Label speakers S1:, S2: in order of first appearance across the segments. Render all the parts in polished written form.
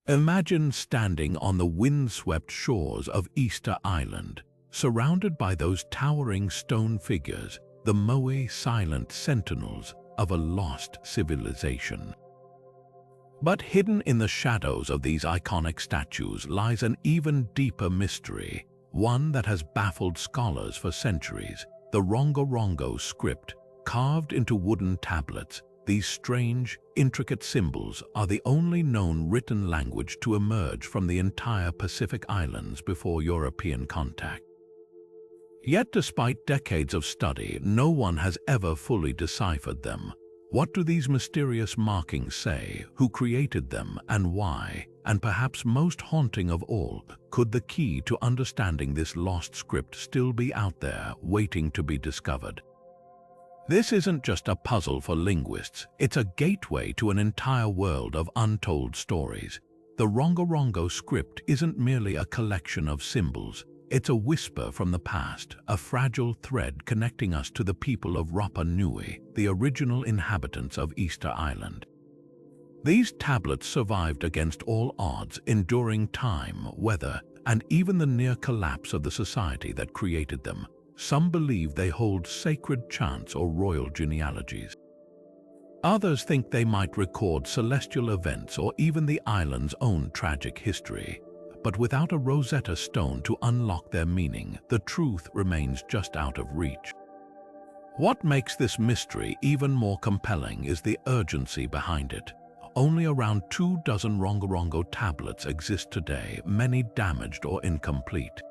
S1: Imagine standing on the windswept shores of Easter Island, surrounded by those towering stone figures, the Moai silent sentinels of a lost civilization. But hidden in the shadows of these iconic statues lies an even deeper mystery, one that has baffled scholars for centuries: the Rongorongo script, carved into wooden tablets. These strange, intricate symbols are the only known written language to emerge from the entire Pacific Islands before European contact. Yet despite decades of study, no one has ever fully deciphered them. What do these mysterious markings say? Who created them and why? And perhaps most haunting of all, could the key to understanding this lost script still be out there, waiting to be discovered? This isn't just a puzzle for linguists, it's a gateway to an entire world of untold stories. The Rongorongo script isn't merely a collection of symbols, it's a whisper from the past, a fragile thread connecting us to the people of Rapa Nui, the original inhabitants of Easter Island. These tablets survived against all odds, enduring time, weather, and even the near collapse of the society that created them. Some believe they hold sacred chants or royal genealogies. Others think they might record celestial events or even the island's own tragic history. But without a Rosetta Stone to unlock their meaning, the truth remains just out of reach. What makes this mystery even more compelling is the urgency behind it. Only around 24 Rongorongo tablets exist today, many damaged or incomplete.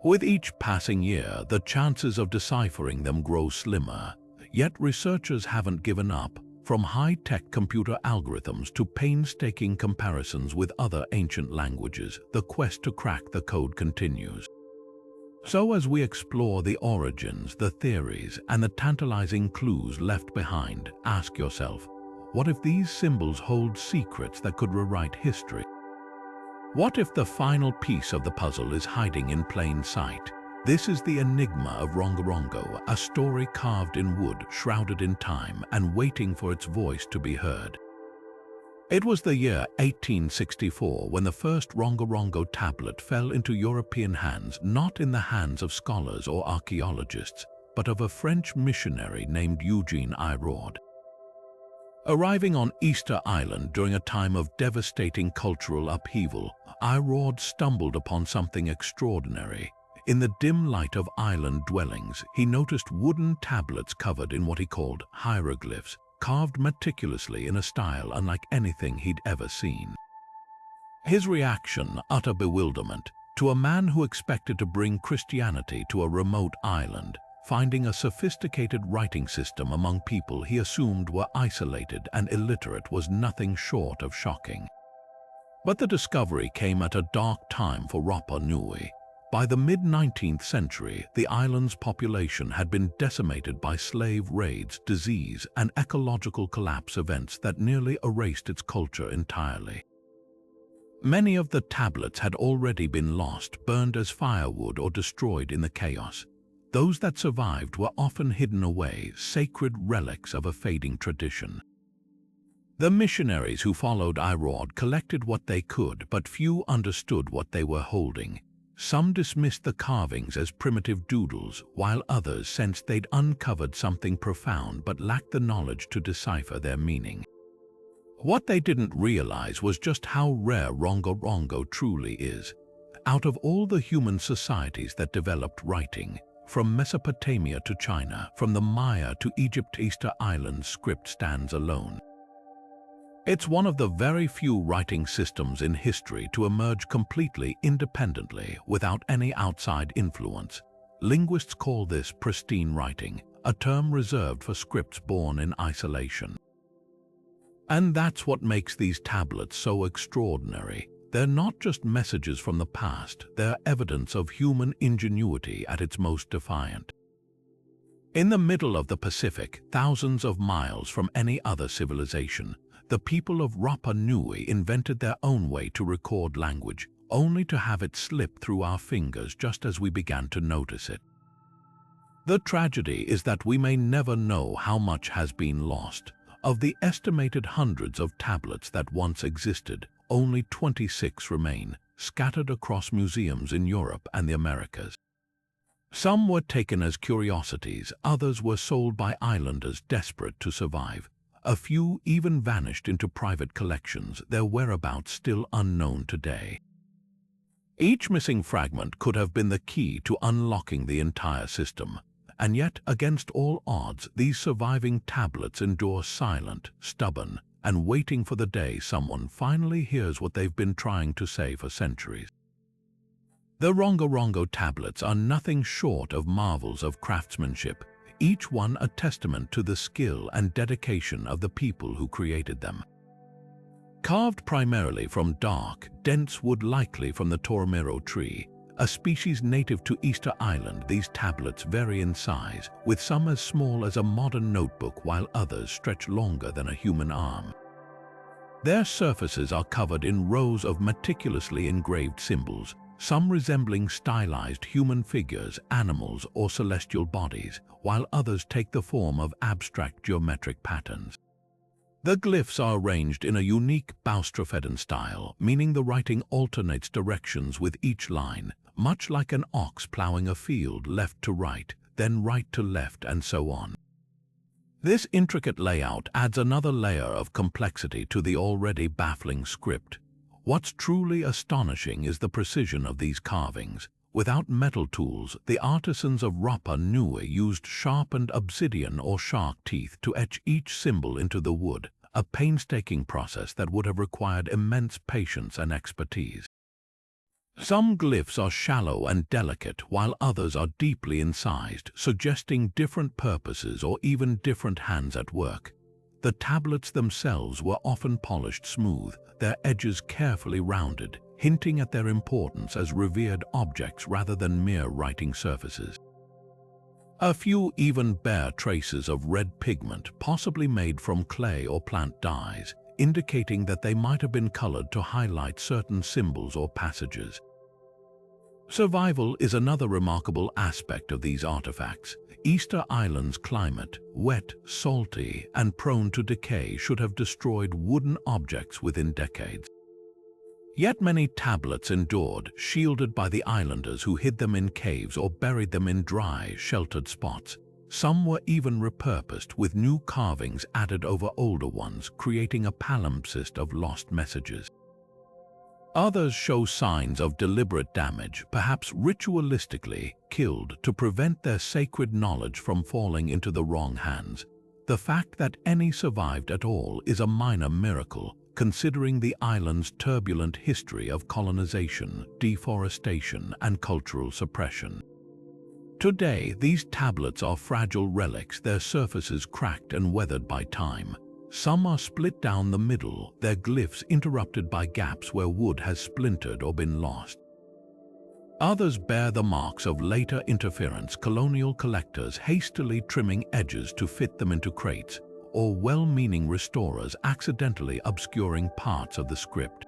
S1: With each passing year, the chances of deciphering them grow slimmer, yet researchers haven't given up. From high-tech computer algorithms to painstaking comparisons with other ancient languages, the quest to crack the code continues. So as we explore the origins, the theories, and the tantalizing clues left behind, ask yourself, what if these symbols hold secrets that could rewrite history? What if the final piece of the puzzle is hiding in plain sight? This is the enigma of Rongorongo, a story carved in wood, shrouded in time, and waiting for its voice to be heard. It was the year 1864 when the first Rongorongo tablet fell into European hands, not in the hands of scholars or archaeologists, but of a French missionary named Eugene Iraud. Arriving on Easter Island during a time of devastating cultural upheaval, Iraud stumbled upon something extraordinary. In the dim light of island dwellings, he noticed wooden tablets covered in what he called hieroglyphs, carved meticulously in a style unlike anything he'd ever seen. His reaction, utter bewilderment, to a man who expected to bring Christianity to a remote island. Finding a sophisticated writing system among people he assumed were isolated and illiterate was nothing short of shocking. But the discovery came at a dark time for Rapa Nui. By the mid-19th century, the island's population had been decimated by slave raids, disease, and ecological collapse events that nearly erased its culture entirely. Many of the tablets had already been lost, burned as firewood, or destroyed in the chaos. Those that survived were often hidden away, sacred relics of a fading tradition. The missionaries who followed Iraud collected what they could, but few understood what they were holding. Some dismissed the carvings as primitive doodles, while others sensed they'd uncovered something profound but lacked the knowledge to decipher their meaning. What they didn't realize was just how rare Rongorongo truly is. Out of all the human societies that developed writing, from Mesopotamia to China, from the Maya to Egypt, Easter Island script stands alone. It's one of the very few writing systems in history to emerge completely independently, without any outside influence. Linguists call this pristine writing, a term reserved for scripts born in isolation. And that's what makes these tablets so extraordinary. They're not just messages from the past, they're evidence of human ingenuity at its most defiant. In the middle of the Pacific, thousands of miles from any other civilization, the people of Rapa Nui invented their own way to record language, only to have it slip through our fingers just as we began to notice it. The tragedy is that we may never know how much has been lost. Of the estimated hundreds of tablets that once existed, only 26 remain, scattered across museums in Europe and the Americas. Some were taken as curiosities, others were sold by islanders desperate to survive. A few even vanished into private collections, their whereabouts still unknown today. Each missing fragment could have been the key to unlocking the entire system. And yet, against all odds, these surviving tablets endure silent, stubborn, and waiting for the day someone finally hears what they've been trying to say for centuries. The Rongorongo tablets are nothing short of marvels of craftsmanship, each one a testament to the skill and dedication of the people who created them. Carved primarily from dark, dense wood, likely from the Toromiro tree, a species native to Easter Island, these tablets vary in size, with some as small as a modern notebook while others stretch longer than a human arm. Their surfaces are covered in rows of meticulously engraved symbols, some resembling stylized human figures, animals, or celestial bodies, while others take the form of abstract geometric patterns. The glyphs are arranged in a unique Boustrophedon style, meaning the writing alternates directions with each line, much like an ox plowing a field left to right, then right to left, and so on. This intricate layout adds another layer of complexity to the already baffling script. What's truly astonishing is the precision of these carvings. Without metal tools, the artisans of Rapa Nui used sharpened obsidian or shark teeth to etch each symbol into the wood, a painstaking process that would have required immense patience and expertise. Some glyphs are shallow and delicate, while others are deeply incised, suggesting different purposes or even different hands at work. The tablets themselves were often polished smooth, their edges carefully rounded, hinting at their importance as revered objects rather than mere writing surfaces. A few even bear traces of red pigment, possibly made from clay or plant dyes, indicating that they might have been colored to highlight certain symbols or passages. Survival is another remarkable aspect of these artifacts. Easter Island's climate, wet, salty, and prone to decay, should have destroyed wooden objects within decades. Yet many tablets endured, shielded by the islanders who hid them in caves or buried them in dry, sheltered spots. Some were even repurposed, with new carvings added over older ones, creating a palimpsest of lost messages. Others show signs of deliberate damage, perhaps ritualistically killed to prevent their sacred knowledge from falling into the wrong hands. The fact that any survived at all is a minor miracle, considering the island's turbulent history of colonization, deforestation, and cultural suppression. Today, these tablets are fragile relics, their surfaces cracked and weathered by time. Some are split down the middle, their glyphs interrupted by gaps where wood has splintered or been lost. Others bear the marks of later interference, colonial collectors hastily trimming edges to fit them into crates, or well-meaning restorers accidentally obscuring parts of the script.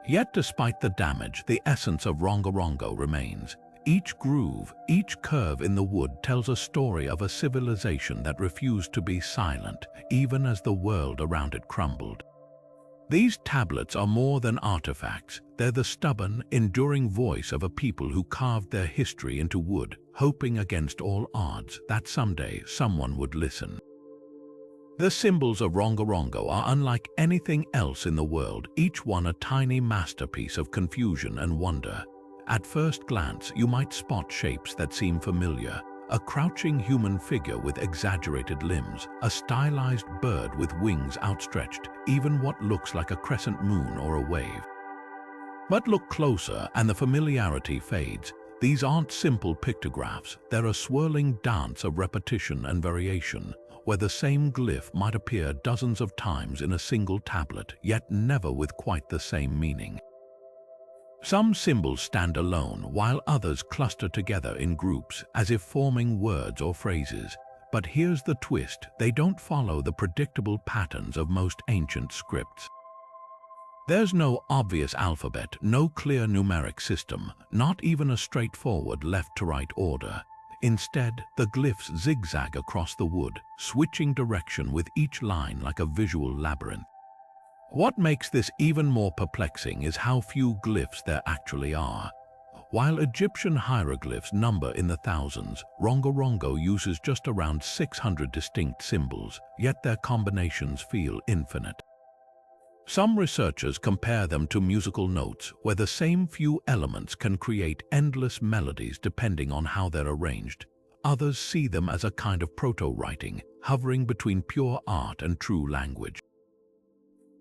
S1: Yet despite the damage, the essence of Rongorongo remains. Each groove, each curve in the wood tells a story of a civilization that refused to be silent, even as the world around it crumbled. These tablets are more than artifacts. They're the stubborn, enduring voice of a people who carved their history into wood, hoping against all odds that someday someone would listen. The symbols of Rongorongo are unlike anything else in the world, each one a tiny masterpiece of confusion and wonder. At first glance, you might spot shapes that seem familiar. A crouching human figure with exaggerated limbs, a stylized bird with wings outstretched, even what looks like a crescent moon or a wave. But look closer and the familiarity fades. These aren't simple pictographs, they're a swirling dance of repetition and variation, where the same glyph might appear dozens of times in a single tablet, yet never with quite the same meaning. Some symbols stand alone, while others cluster together in groups, as if forming words or phrases. But here's the twist: they don't follow the predictable patterns of most ancient scripts. There's no obvious alphabet, no clear numeric system, not even a straightforward left-to-right order. Instead, the glyphs zigzag across the wood, switching direction with each line like a visual labyrinth. What makes this even more perplexing is how few glyphs there actually are. While Egyptian hieroglyphs number in the thousands, Rongorongo uses just around 600 distinct symbols, yet their combinations feel infinite. Some researchers compare them to musical notes, where the same few elements can create endless melodies depending on how they're arranged. Others see them as a kind of proto-writing, hovering between pure art and true language.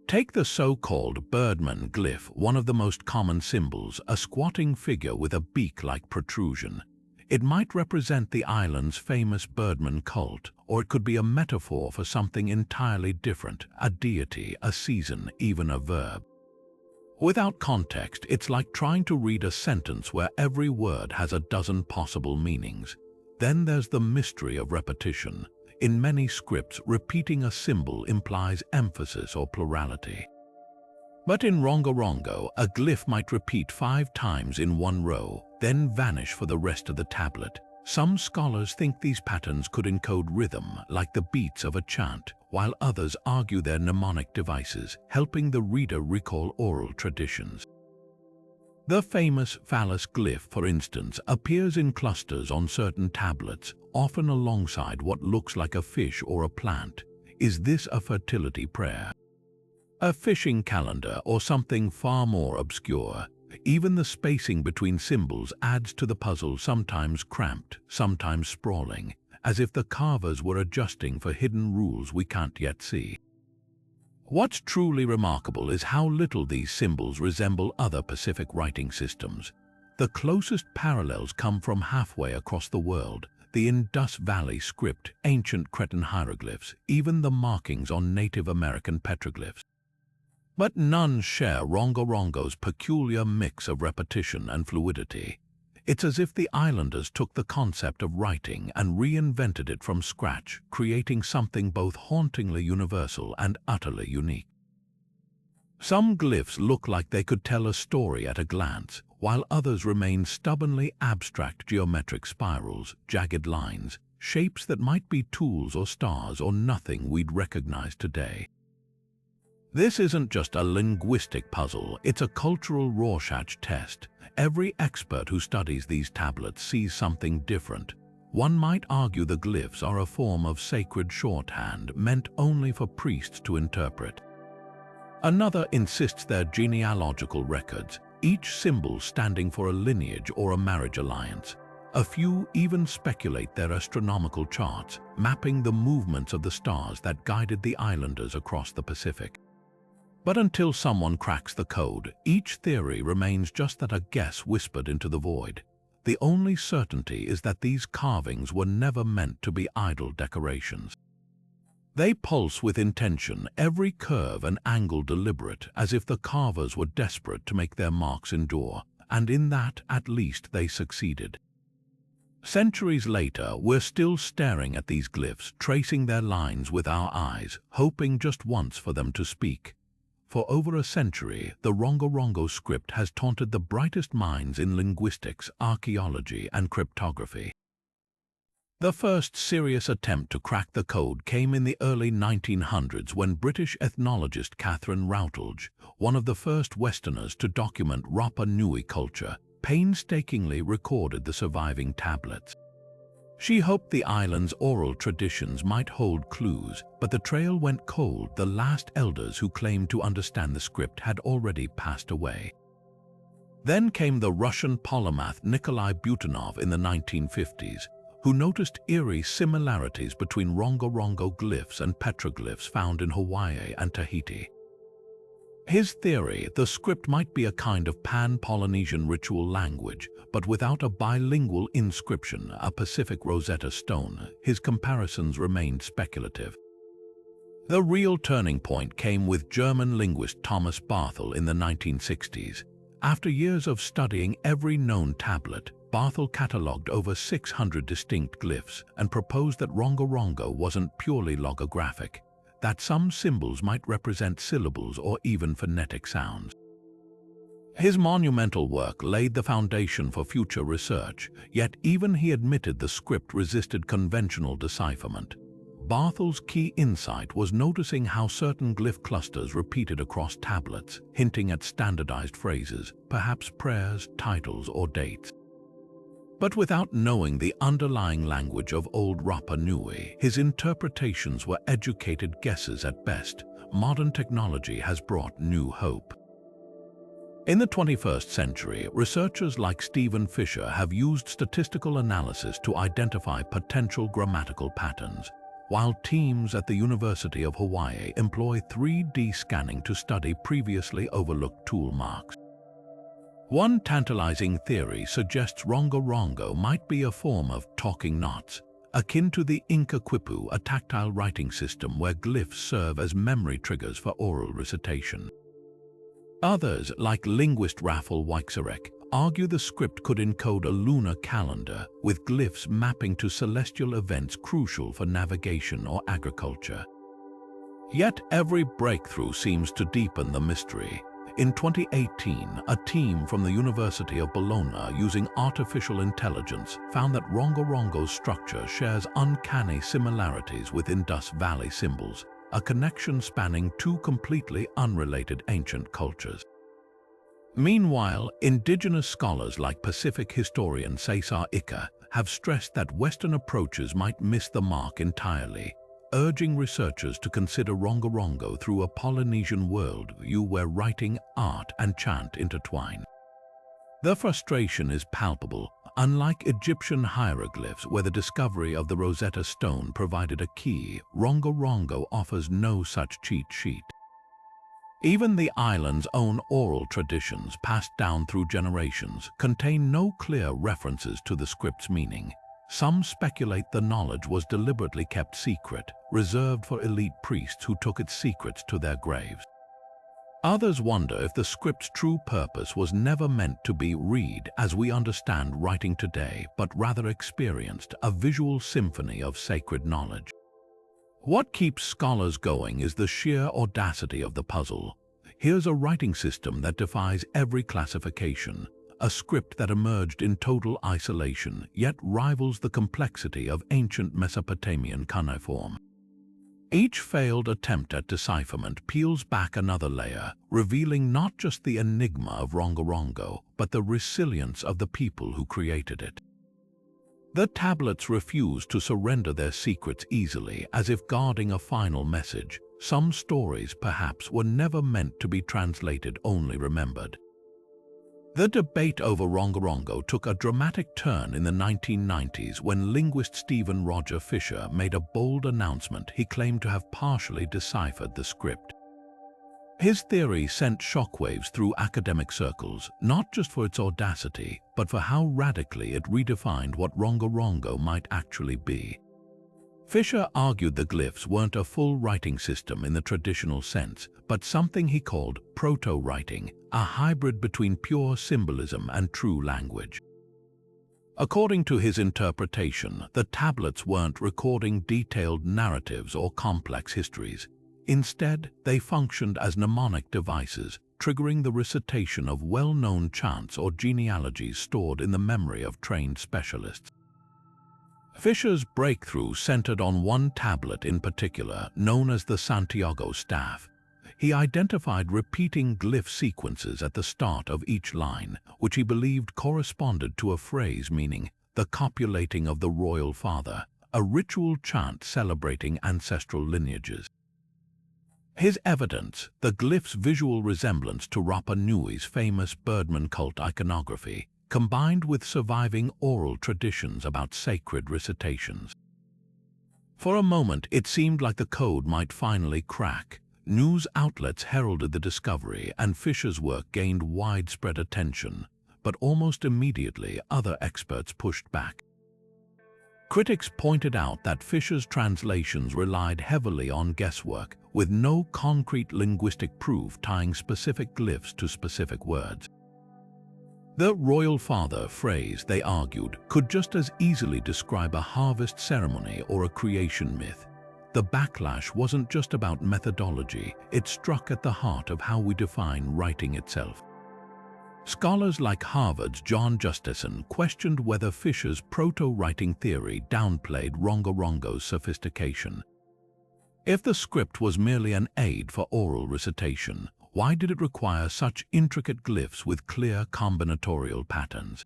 S1: Take the so-called birdman glyph, one of the most common symbols, a squatting figure with a beak-like protrusion. It might represent the island's famous birdman cult, or it could be a metaphor for something entirely different, a deity, a season, even a verb. Without context, it's like trying to read a sentence where every word has a dozen possible meanings. Then there's the mystery of repetition. In many scripts, repeating a symbol implies emphasis or plurality. But in Rongorongo, a glyph might repeat 5 times in one row, then vanish for the rest of the tablet. Some scholars think these patterns could encode rhythm, like the beats of a chant, while others argue they're mnemonic devices, helping the reader recall oral traditions. The famous phallus glyph, for instance, appears in clusters on certain tablets, often alongside what looks like a fish or a plant. Is this a fertility prayer? A fishing calendar, or something far more obscure? Even the spacing between symbols adds to the puzzle, sometimes cramped, sometimes sprawling, as if the carvers were adjusting for hidden rules we can't yet see. What's truly remarkable is how little these symbols resemble other Pacific writing systems. The closest parallels come from halfway across the world: the Indus Valley script, ancient Cretan hieroglyphs, even the markings on Native American petroglyphs. But none share Rongorongo's peculiar mix of repetition and fluidity. It's as if the islanders took the concept of writing and reinvented it from scratch, creating something both hauntingly universal and utterly unique. Some glyphs look like they could tell a story at a glance, while others remain stubbornly abstract geometric spirals, jagged lines, shapes that might be tools or stars or nothing we'd recognize today. This isn't just a linguistic puzzle, it's a cultural Rorschach test. Every expert who studies these tablets sees something different. One might argue the glyphs are a form of sacred shorthand meant only for priests to interpret. Another insists they're genealogical records, each symbol standing for a lineage or a marriage alliance. A few even speculate they're astronomical charts, mapping the movements of the stars that guided the islanders across the Pacific. But until someone cracks the code, each theory remains just that, a guess whispered into the void. The only certainty is that these carvings were never meant to be idle decorations. They pulse with intention, every curve and angle deliberate, as if the carvers were desperate to make their marks endure, and in that, at least, they succeeded. Centuries later, we're still staring at these glyphs, tracing their lines with our eyes, hoping just once for them to speak. For over a century, the Rongorongo script has taunted the brightest minds in linguistics, archaeology, and cryptography. The first serious attempt to crack the code came in the early 1900s when British ethnologist Catherine Routledge, one of the first Westerners to document Rapa Nui culture, painstakingly recorded the surviving tablets. She hoped the island's oral traditions might hold clues, but the trail went cold. The last elders who claimed to understand the script had already passed away. Then came the Russian polymath Nikolai Butanov in the 1950s, who noticed eerie similarities between Rongorongo glyphs and petroglyphs found in Hawaii and Tahiti. His theory, the script might be a kind of pan-Polynesian ritual language, but without a bilingual inscription, a Pacific Rosetta Stone. His comparisons remained speculative. The real turning point came with German linguist Thomas Barthel in the 1960s. After years of studying every known tablet, Barthel catalogued over 600 distinct glyphs and proposed that Rongorongo wasn't purely logographic, that some symbols might represent syllables or even phonetic sounds. His monumental work laid the foundation for future research, yet even he admitted the script resisted conventional decipherment. Barthel's key insight was noticing how certain glyph clusters repeated across tablets, hinting at standardized phrases, perhaps prayers, titles, or dates. But without knowing the underlying language of old Rapa Nui, his interpretations were educated guesses at best. Modern technology has brought new hope. In the 21st century, researchers like Steven Fischer have used statistical analysis to identify potential grammatical patterns, while teams at the University of Hawaii employ 3D scanning to study previously overlooked tool marks. One tantalizing theory suggests Rongorongo might be a form of talking knots, akin to the Inca quipu, a tactile writing system where glyphs serve as memory triggers for oral recitation. Others, like linguist Rafal Weixerek, argue the script could encode a lunar calendar, with glyphs mapping to celestial events crucial for navigation or agriculture. Yet every breakthrough seems to deepen the mystery. In 2018, a team from the University of Bologna, using artificial intelligence, found that Rongorongo's structure shares uncanny similarities with Indus Valley symbols, a connection spanning two completely unrelated ancient cultures. Meanwhile, indigenous scholars like Pacific historian Cesar Ika have stressed that Western approaches might miss the mark entirely, urging researchers to consider Rongorongo through a Polynesian worldview where writing, art, and chant intertwine. The frustration is palpable. Unlike Egyptian hieroglyphs, where the discovery of the Rosetta Stone provided a key, Rongorongo offers no such cheat sheet. Even the island's own oral traditions, passed down through generations, contain no clear references to the script's meaning. Some speculate the knowledge was deliberately kept secret, reserved for elite priests who took its secrets to their graves. Others wonder if the script's true purpose was never meant to be read as we understand writing today, but rather experienced, a visual symphony of sacred knowledge. What keeps scholars going is the sheer audacity of the puzzle. Here's a writing system that defies every classification, a script that emerged in total isolation, yet rivals the complexity of ancient Mesopotamian cuneiform. Each failed attempt at decipherment peels back another layer, revealing not just the enigma of Rongorongo, but the resilience of the people who created it. The tablets refuse to surrender their secrets easily, as if guarding a final message. Some stories, perhaps, were never meant to be translated, only remembered. The debate over Rongorongo took a dramatic turn in the 1990s when linguist Steven Roger Fischer made a bold announcement. He claimed to have partially deciphered the script. His theory sent shockwaves through academic circles, not just for its audacity, but for how radically it redefined what Rongorongo might actually be. Fischer argued the glyphs weren't a full writing system in the traditional sense, but something he called proto-writing, a hybrid between pure symbolism and true language. According to his interpretation, the tablets weren't recording detailed narratives or complex histories. Instead, they functioned as mnemonic devices, triggering the recitation of well-known chants or genealogies stored in the memory of trained specialists. Fischer's breakthrough centered on one tablet in particular, known as the Santiago staff. He identified repeating glyph sequences at the start of each line, which he believed corresponded to a phrase meaning the copulating of the royal father, a ritual chant celebrating ancestral lineages. His evidence, the glyph's visual resemblance to Rapa Nui's famous Birdman cult iconography, combined with surviving oral traditions about sacred recitations. For a moment, it seemed like the code might finally crack. News outlets heralded the discovery, and Fischer's work gained widespread attention, but almost immediately other experts pushed back. Critics pointed out that Fischer's translations relied heavily on guesswork, with no concrete linguistic proof tying specific glyphs to specific words. The royal father phrase, they argued, could just as easily describe a harvest ceremony or a creation myth. The backlash wasn't just about methodology, it struck at the heart of how we define writing itself. Scholars like Harvard's John Justison questioned whether Fischer's proto-writing theory downplayed Rongorongo's sophistication. If the script was merely an aid for oral recitation, why did it require such intricate glyphs with clear combinatorial patterns?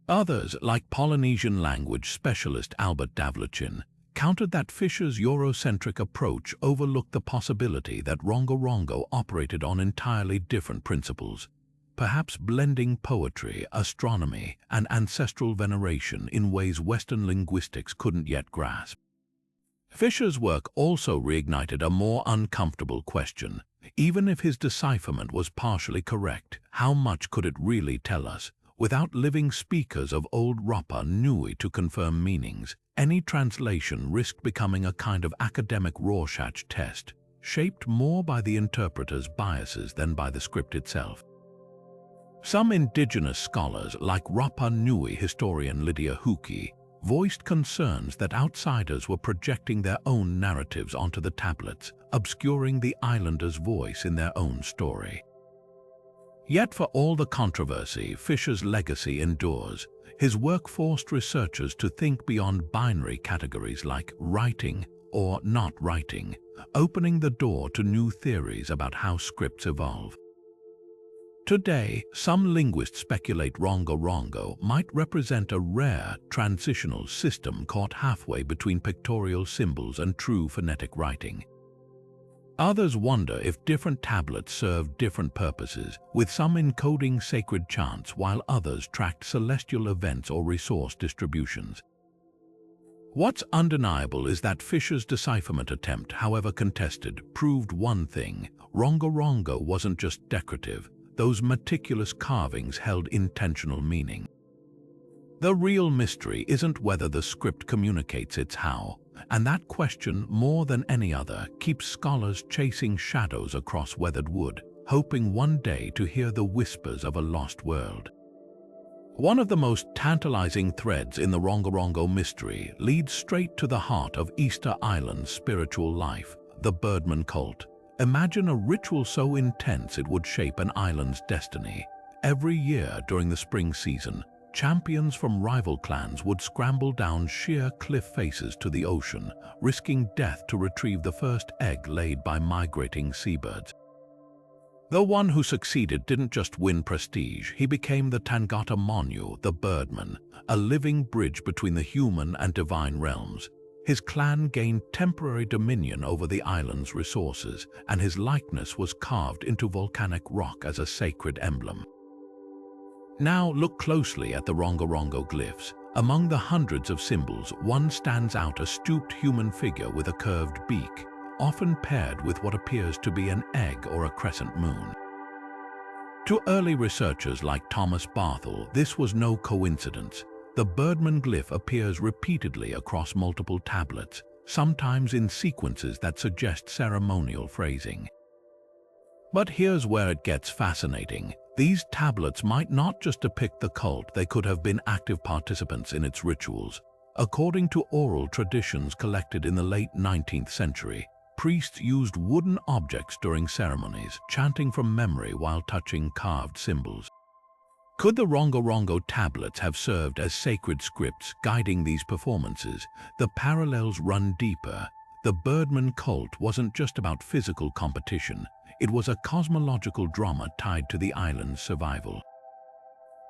S1: Others, like Polynesian language specialist Albert Davlachin, countered that Fischer's Eurocentric approach overlooked the possibility that Rongorongo operated on entirely different principles, perhaps blending poetry, astronomy, and ancestral veneration in ways Western linguistics couldn't yet grasp. Fischer's work also reignited a more uncomfortable question. Even if his decipherment was partially correct, how much could it really tell us? Without living speakers of old Rapa Nui to confirm meanings, any translation risked becoming a kind of academic Rorschach test, shaped more by the interpreter's biases than by the script itself. Some indigenous scholars, like Rapa Nui historian Lydia Huki, voiced concerns that outsiders were projecting their own narratives onto the tablets, obscuring the islanders' voice in their own story. Yet for all the controversy, Fischer's legacy endures. His work forced researchers to think beyond binary categories like writing or not writing, opening the door to new theories about how scripts evolve. Today, some linguists speculate Rongorongo might represent a rare, transitional system caught halfway between pictorial symbols and true phonetic writing. Others wonder if different tablets served different purposes, with some encoding sacred chants while others tracked celestial events or resource distributions. What's undeniable is that Fischer's decipherment attempt, however contested, proved one thing: Rongorongo wasn't just decorative. Those meticulous carvings held intentional meaning. The real mystery isn't whether the script communicates, it's how, and that question, more than any other, keeps scholars chasing shadows across weathered wood, hoping one day to hear the whispers of a lost world. One of the most tantalizing threads in the Rongorongo mystery leads straight to the heart of Easter Island's spiritual life, the Birdman cult. Imagine a ritual so intense it would shape an island's destiny. Every year during the spring season, champions from rival clans would scramble down sheer cliff faces to the ocean, risking death to retrieve the first egg laid by migrating seabirds. The one who succeeded didn't just win prestige, he became the Tangata Monu, the Birdman, a living bridge between the human and divine realms. His clan gained temporary dominion over the island's resources, and his likeness was carved into volcanic rock as a sacred emblem. Now look closely at the Rongorongo glyphs. Among the hundreds of symbols, one stands out: a stooped human figure with a curved beak, often paired with what appears to be an egg or a crescent moon. To early researchers like Thomas Barthel, this was no coincidence. The Birdman glyph appears repeatedly across multiple tablets, sometimes in sequences that suggest ceremonial phrasing. But here's where it gets fascinating. These tablets might not just depict the cult, they could have been active participants in its rituals. According to oral traditions collected in the late 19th century, priests used wooden objects during ceremonies, chanting from memory while touching carved symbols. Could the Rongorongo tablets have served as sacred scripts guiding these performances? The parallels run deeper. The Birdman cult wasn't just about physical competition, it was a cosmological drama tied to the island's survival.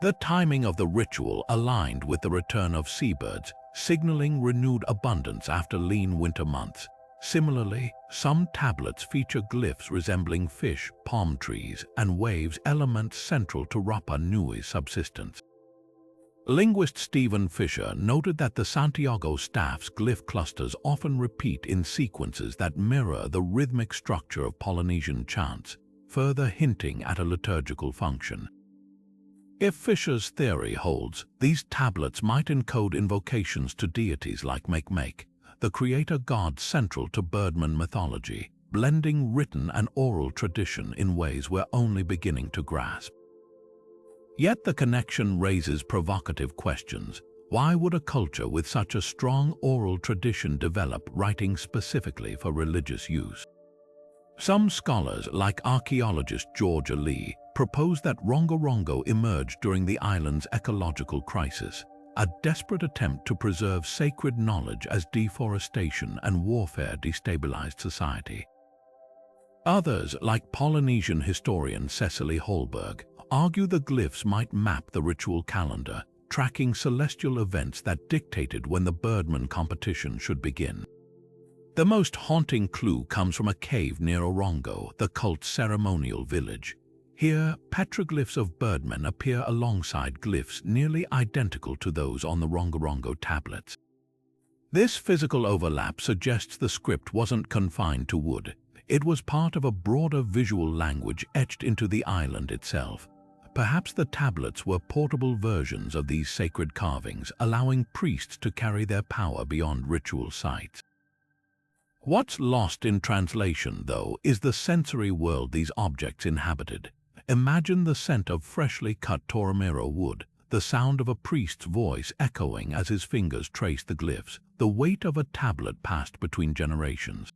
S1: The timing of the ritual aligned with the return of seabirds, signaling renewed abundance after lean winter months. Similarly, some tablets feature glyphs resembling fish, palm trees, and waves, elements central to Rapa Nui's subsistence. Linguist Steven Fischer noted that the Santiago staff's glyph clusters often repeat in sequences that mirror the rhythmic structure of Polynesian chants, further hinting at a liturgical function. If Fischer's theory holds, these tablets might encode invocations to deities like Make, the creator god central to Birdman mythology, blending written and oral tradition in ways we're only beginning to grasp. Yet the connection raises provocative questions. Why would a culture with such a strong oral tradition develop writing specifically for religious use? Some scholars, like archaeologist Georgia Lee, propose that Rongorongo emerged during the island's ecological crisis, a desperate attempt to preserve sacred knowledge as deforestation and warfare destabilized society. Others, like Polynesian historian Cecily Hallberg, argue the glyphs might map the ritual calendar, tracking celestial events that dictated when the birdman competition should begin. The most haunting clue comes from a cave near Orongo, the cult's ceremonial village. Here, petroglyphs of birdmen appear alongside glyphs nearly identical to those on the Rongorongo tablets. This physical overlap suggests the script wasn't confined to wood. It was part of a broader visual language etched into the island itself. Perhaps the tablets were portable versions of these sacred carvings, allowing priests to carry their power beyond ritual sites. What's lost in translation, though, is the sensory world these objects inhabited. Imagine the scent of freshly cut Toromero wood, the sound of a priest's voice echoing as his fingers trace the glyphs, the weight of a tablet passed between generations.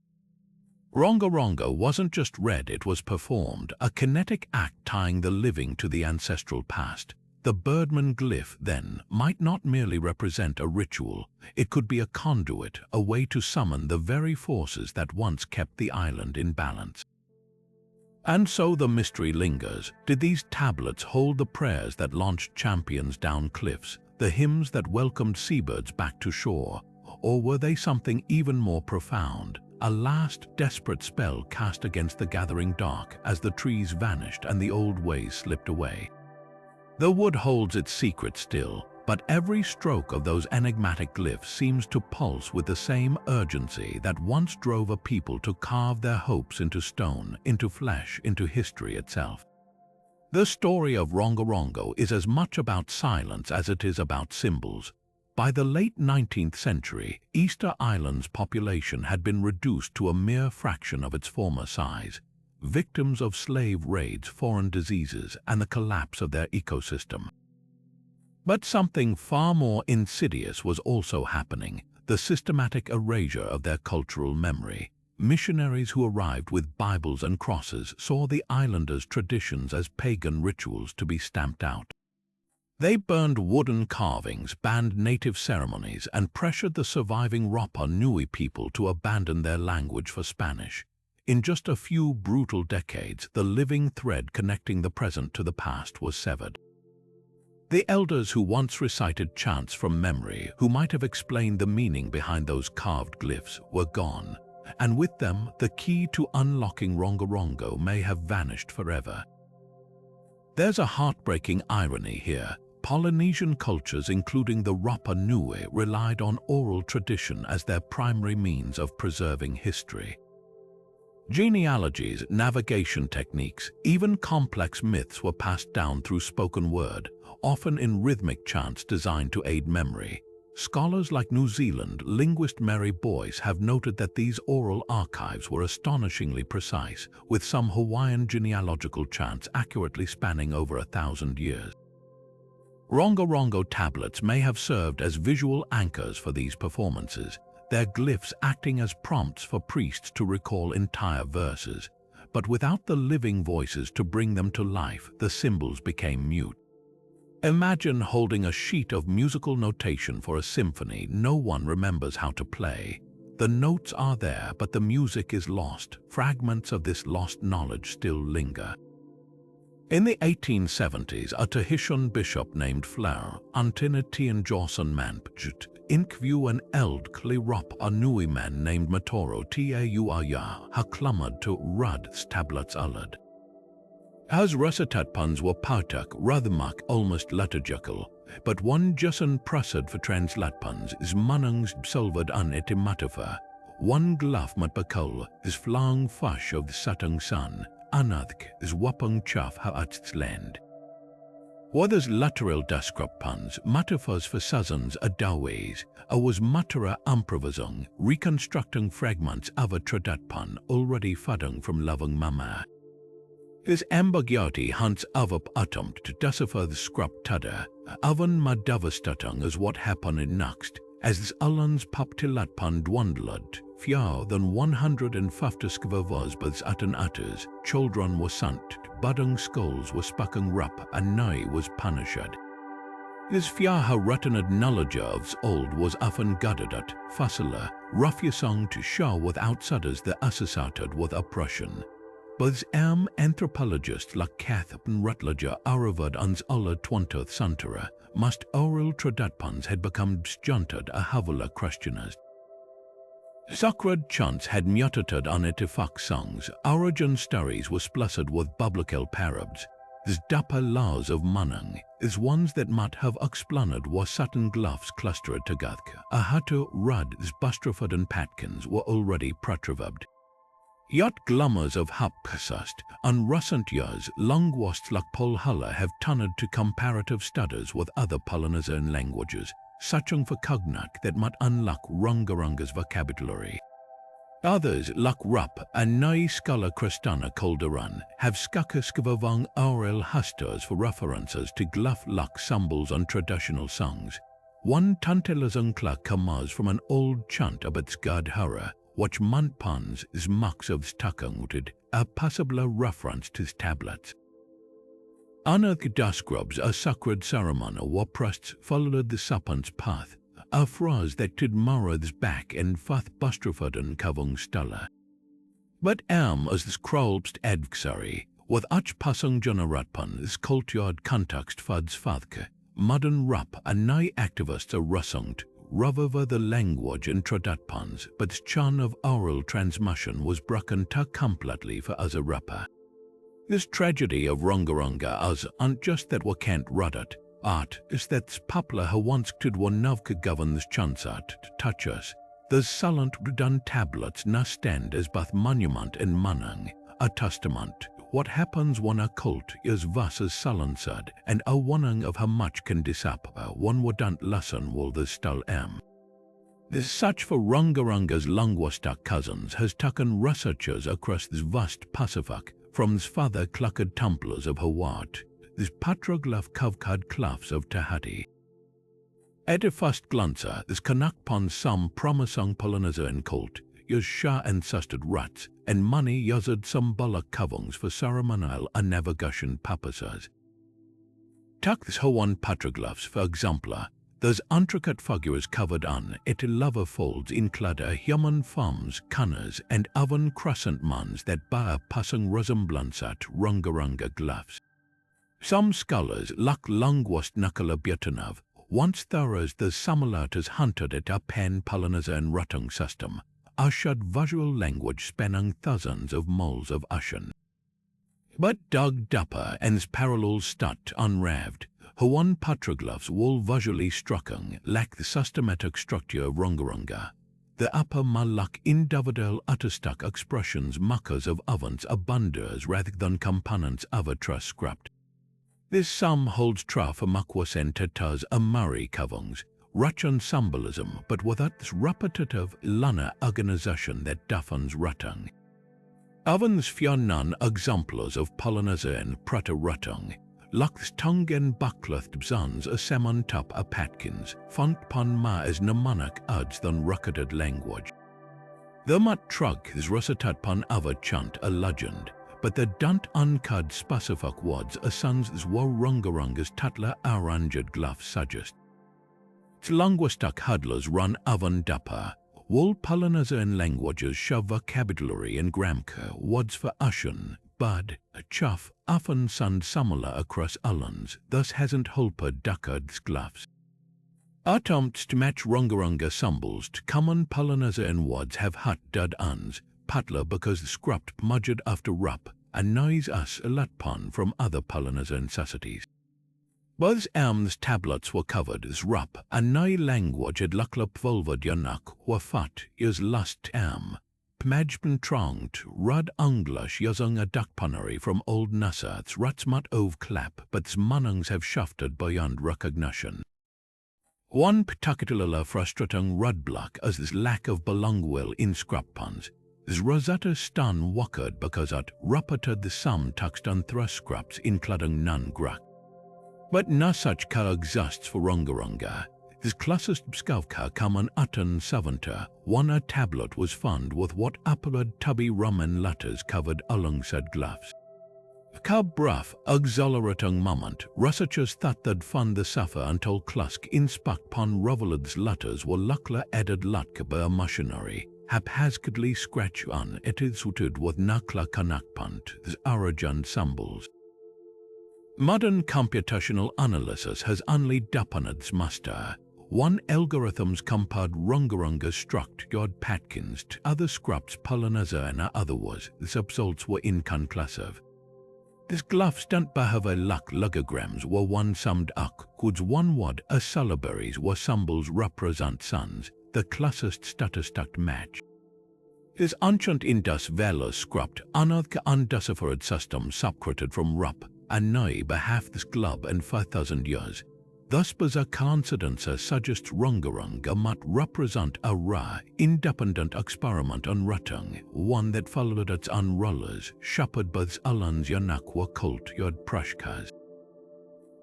S1: Rongorongo wasn't just read, it was performed, a kinetic act tying the living to the ancestral past. The birdman glyph, then, might not merely represent a ritual. It could be a conduit, a way to summon the very forces that once kept the island in balance. And so the mystery lingers. Did these tablets hold the prayers that launched champions down cliffs, the hymns that welcomed seabirds back to shore? Or were they something even more profound, a last desperate spell cast against the gathering dark as the trees vanished and the old ways slipped away? The wood holds its secret still, but every stroke of those enigmatic glyphs seems to pulse with the same urgency that once drove a people to carve their hopes into stone, into flesh, into history itself. The story of Rongorongo is as much about silence as it is about symbols. By the late 19th century, Easter Island's population had been reduced to a mere fraction of its former size, victims of slave raids, foreign diseases, and the collapse of their ecosystem. But something far more insidious was also happening, the systematic erasure of their cultural memory. Missionaries who arrived with Bibles and crosses saw the islanders' traditions as pagan rituals to be stamped out. They burned wooden carvings, banned native ceremonies, and pressured the surviving Rapa Nui people to abandon their language for Spanish. In just a few brutal decades, the living thread connecting the present to the past was severed. The elders who once recited chants from memory, who might have explained the meaning behind those carved glyphs, were gone, and with them, the key to unlocking Rongorongo may have vanished forever. There's a heartbreaking irony here. Polynesian cultures, including the Rapa Nui, relied on oral tradition as their primary means of preserving history. Genealogies, navigation techniques, even complex myths were passed down through spoken word, often in rhythmic chants designed to aid memory. Scholars like New Zealand linguist Mary Boyce have noted that these oral archives were astonishingly precise, with some Hawaiian genealogical chants accurately spanning over 1,000 years. Rongorongo tablets may have served as visual anchors for these performances, their glyphs acting as prompts for priests to recall entire verses. But without the living voices to bring them to life, the symbols became mute. Imagine holding a sheet of musical notation for a symphony no one remembers how to play. The notes are there, but the music is lost. Fragments of this lost knowledge still linger. In the 1870s, a Tahitian bishop named Flair, Antinatian Jawson Manpjut, Inkview an eld kli Rapa Nui man named Matoro Tauaya haklamad to Rud tablets alad. As recitatpuns were pautak rathmak almost liturgical, but one jussen prasad for translatpuns is manungs silvad an etimatafa. One glaf mat bakul is flang fush of the satang sun, anadk is wapung chaf ha'ats land. Others lateral daskrappuns, matafas for sazans adawes, was matara improvizung, reconstructing fragments of a tradatpun already fadung from lavung mama. His ambagyati hunts avap attempt to decipher the scrap tada, avan madavastatung as what happened next, as this allans paptilatpan dwindled, fjau than 150 skvavosbas atan utters, children were sunt, budding skulls were spucking rup, and nai was punished. His fiaha rutanad knowledge of old was often guddadat, fassala, rufyasong to show without sudders the associated with oppression. But anthropologist like Catherine Rutledger Aravad ans alla 20th century must oral tradatpans had become stunted a havula questioners. Sacred chants had mutated on etifak songs, origin stories were splussered with biblical parabs. These dapper laws of manang is ones that might have explained was certain glyphs clustered together. A hatu rud is Bustraford and Patkins were already protrivabed. Yet glimmers of hapsust, and recent years, linguists like Paul Haller have turned to comparative studies with other Polynesian languages, searching for cognac that might unlock Rongorongo's vocabulary. Others, like Rapa Nui scholar Christina Calderon, have skakeskivavang oral husters for references to glyph-like symbols on traditional songs. One tantelazang klak comes from an old chant about God horror, which manpans is marks of stakangutid, a possible reference to tablets. Unearthed dasgrubs, a sacred ceremony where priests followed the serpent's path, a phrase that could marrow's back and fath bustrafaden kavung stella. But as this krolbst adversary, with ach passing generatpan is cultured context fads fathke, modern rap and nigh activists are russungt, rather the language in tradatpans, but the churn of oral transmission was broken too completely for as a rapper. This tragedy of Rongorongo as unjust that we can't rud it. Art is that popular who once could one navka govern this chance art to touch us. The silent redone tablets now stand as both monument and manang, a testament. What happens when a cult is versus silenced, and a warning of how much can disappear one wouldn't listen will the still am. This search for Rongorongo's linguistic cousins has taken researchers across this vast Pacific, from his father clucked Templars of Hawaii, this patroglyph kavkad cliffs of Tahiti. At a first glance, this connect upon some promising Polynesian cult, is Shah ancested rats, and money used symbolic covings for ceremonial and navigation purposes. Take this Hawaiian petroglyphs for example. Those intricate figures covered on it lava folds include human forms, canoes, and oven crescent moons that bear passing resemblance at Rongorongo glyphs. Some scholars, like linguist Nikola Butanov, once thought the similarities hinted at a pan-Polynesian writing system, ushered visual language spanning thousands of miles of ocean. But dug deeper and its parallels start unraved. Hawaiian petroglyphs, while visually striking, lack the systematic structure of Rongorongo. The upper malak individual artistic expressions markers of ovens abunders rather than components of a truss script. This sum holds true for Makwas and Tatas Amari covings, rich in symbolism but without this repetitive lana organization that deafens writing. Ovens fear none exemplars of Polynesian proto-writing. Lux tongue and buckcloth bzans a salmon top a patkins, font pon ma as mnemonic odds than rocketed language. The mat trug is recited pon other chant a legend, but the don't uncud specific words a sons is war Rongorongo's tatla arranged glyph suggest. Its linguistic huddlers run oven dapper. All Polynesian languages show vocabulary and grammar, words for ocean, bud, chuff, often sound similar across islands, thus hasn't holpered decades glyphs. Attempts to match Rongorongo symbols to common Polynesian words have hut dud uns, partly because the script mudged after rup and noise us a lot pun from other Polynesian societies. Both arms tablets were covered as rup and no language at Laklap Volvad Yanak were fat is last Pmajben trongt rud English using a duckpunnery from Old Nassau's Ratsmat Ove clap, but manungs have shifted beyond recognition. One particularly frustrating rud block is this lack of belongwill in scrappuns. This Rosetta Stun walked because it repeated the sum text on thrust scraps including non-grak. But no such coexists for Rongorongo. This closest skavka common Aten Savanta, one a tablet was found with what appeared to be Roman letters covered alongside glyphs. Ka bruff exhilarating moment, researchers thought they'd fund the suffer until klusk inspect pon reveled's letters were luckla added latke by a missionary, haphazardly scratch on it is suited with nakla kanakpant, the origin symbols. Modern computational analysis has only deepened its master. One algorithms compared Rongorongo struct yod patkins to other scraps Polynesia and otherwise, the results were inconclusive. This Glyphs don't behave like logograms were one summed up, goods one word a syllabaries were symbols represent sons, the closest statistic match. This ancient Indus Valley script unearthed undeciphered system separated from Rapa Nui by half this globe in 5,000 years. Thus bizarre coincidences suggest Rongorongo might represent a rare, independent experiment on writing, one that followed its own rulers, shepherded by the Alans Yanakwa cult yod Prashkas.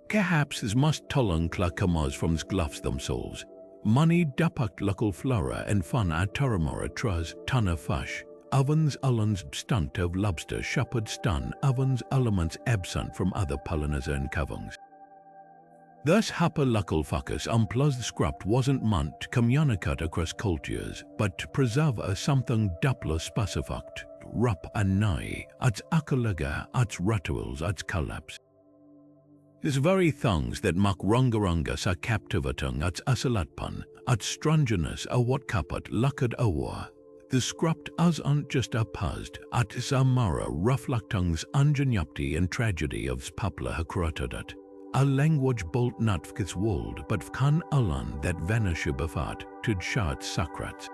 S1: Perhaps this must tolong clakamas from the Glyphs themselves. Money depict local flora and fauna Taramora tras, tana fish, ovens Alans stunt of lobster shepherd stun ovens elements absent from other Polynesian covings. Thus, Hapa local focus implies the script wasn't meant to communicate across cultures, but to preserve something deeply specific, Rapa Nui, its akalaga, its rituals, its collapse. These very things that make Rongorongo so captivating, its asilatpan, its strangeness, what kapit lakad awa. The script isn't just a puzzed, it is a mirror reflecting the ingenuity and tragedy of the people who created it. A language built not for its world, but kan alone that vanish befat to show its secrets.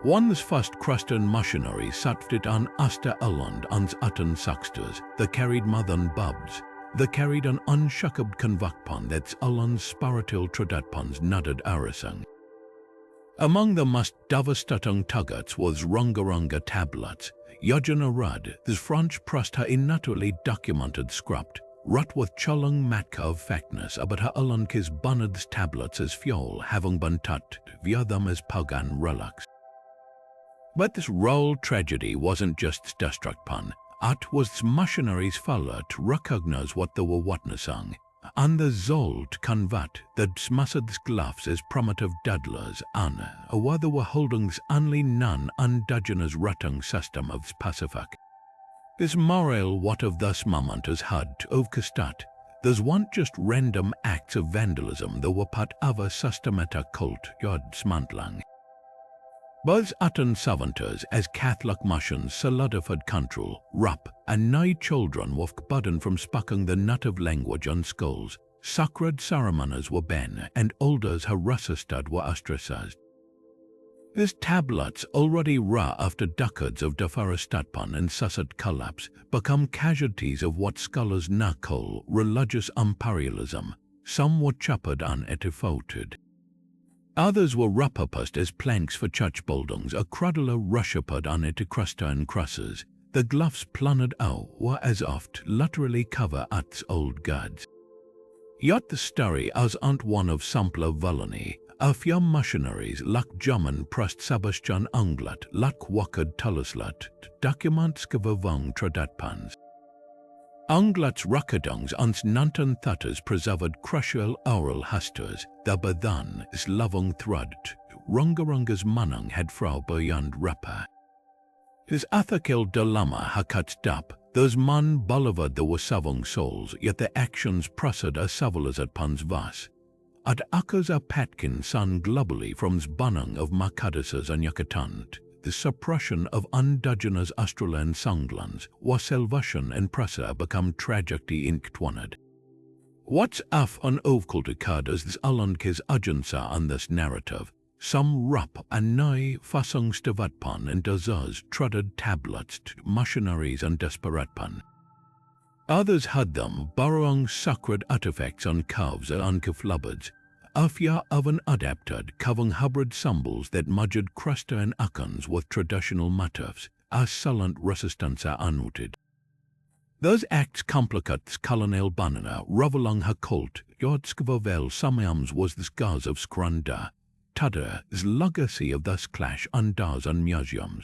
S1: One's first Christian missionaries sat it on Easter Island ans utten saxters, they carried modern bubs, they carried an unshucked convictpon that's Island's spiritual traditpons nodded arising. Among the most devastating targets was Rongorongo tablets. Yajana Rudd, the French pressed her innaturally documented script, wrought with chilling matka of factness about her Alankis Bunad's tablets as fuel having been taught via them as pagan relics. But this royal tragedy wasn't just destruction, it was the missionaries' failure to recognize what they were witnessing, and the Zol to convert that smashed Glyphs as primitive daddlers and while they were holding this only non-indigenous writing system of the Pacific. This moral what of this moment is had to overstat. There's weren't just random acts of vandalism that were part of a systematic cult yod smantling. Both utten savanters as Catholic missions solidified control, Rapa Nui children were forbidden from speaking the native language on schools, sacred ceremonies were banned, and elders who resisted were ostracized. These tablets, already rare after decades of deforestation and successive collapse, become casualties of what scholars now call religious imperialism. Some were chopped and defaulted. Others were repurposed as planks for church buildings, a cradle worshipped on it Christian crosses. The Glyphs planted out were as oft literally cover its old gods. Yet the story isn't one of simpler villainy. A few missionaries like German pressed Sebastian Anglet like Wakad Teleslat to document skivavang tradatpans. Anglet's rakadungs ans nantan thatas preserved crucial oral hasters, the bathan is loving thread. Rongorongo's manang had frau beyond Rapa. His ethical dilemma hakat dap, those man bolivad the wasavong souls, yet the actions pressed a civilized pans vas. At akkers a patkin san globally from the banang of Makadisas and Yucatan, the suppression of indigenous Australian songlands was salvation and pressa become tragically inktwaned. What's af on ovkultikad as this alandkis agensa on this narrative? Some Rapa Nui fassungstavatpan and dazaz treaded tablets to missionaries and desperatpan. Others had them borrowing sacred artifacts on calves and keflubbards, a few of an adapted covering hybrid symbols that merged Christian icons with traditional motifs, as silent resistance are unrooted. Those acts complicate colonial banana, reveling her cult, Yodskvavel Samyams was the scars of Skranda, Tada is legacy of this clash undoes on museums.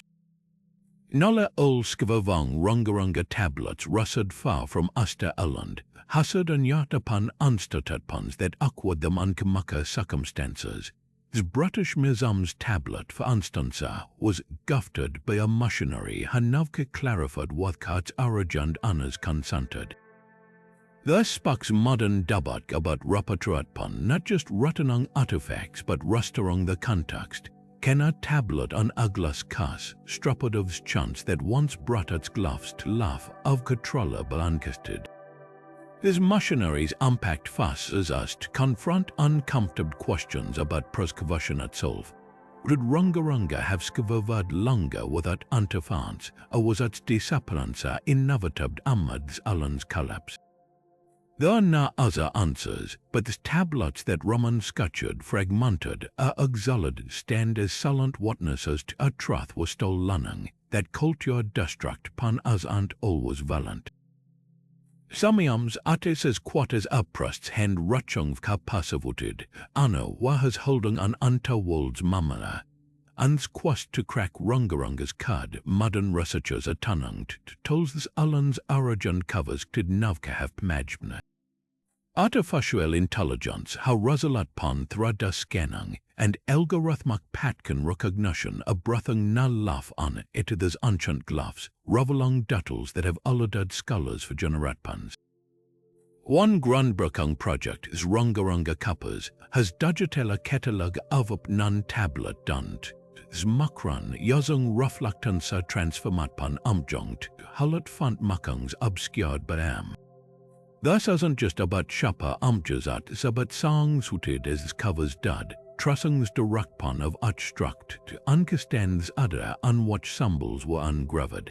S1: Nolla ol skvavang Rongorongo tablets rusted far from Easter Island, hussed and yacht upon unstatutpons that awkward them unkamaka circumstances. His British Museum's tablet, for instance, was gifted by a missionary Hanavke clarified what its origin honors consented. Thus speaks modern debat about Rapa not just ruttenung artifacts but restoring the context. Can a tablet on Aglas Kas, Struppodov's chance that once brought its glyphs to laugh of controller blankested. His missionaries unpacked fast as us to confront uncomfortable questions about proskyvation itself. Would Rongorongo have skvavad longer without interference, or was its disappearance inevitable amidst Alan's collapse? There are no other answers, but the tablets that Roman sculptured fragmented are exiled stand as silent witnesses to a truth was still learning, that culture destruct pan as and always valiant. Samiams ates as quates uprusts hand rutchung kapasivuted, anno wahas holding an unterworld's mamala. Ans quest to crack Rongorongo's card, modern researchers are tunung tells this Alan's origin covers to navka have majbna. Artificial intelligence, how Razalat pan thrada scanning, and algorithmic patkin recognition of breathing na laugh on it to these ancient glyphs, reveling details that have alluded scholars for generatpans. One groundbreaking project is Rongorongo Kappas has digitala catalog of nan tablet done. Zmakran yazung reflectansa transformatpan umjungt, halat font makungs obscured badam. Thus isn't just about shapa umjazat, it's about songs hooted as covers dud, trussings direct pun of utstruct to understands other unwatched symbols were ungraved.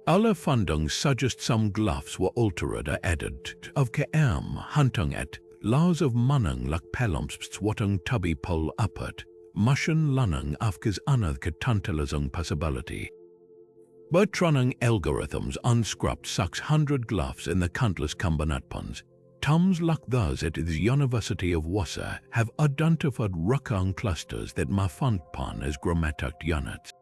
S1: Alle fundung suggest some glyphs were altered or added, of keam hunting at, laws of manning like pelumps wattung tubby pole uppert, mushin lunning afkes another tantalizing possibility. But running algorithms unscrubbed sucks 100 glyphs in the countless combinatpons. Tums like those at the University of Wassa have identified Rakang clusters that pan as grammatic units.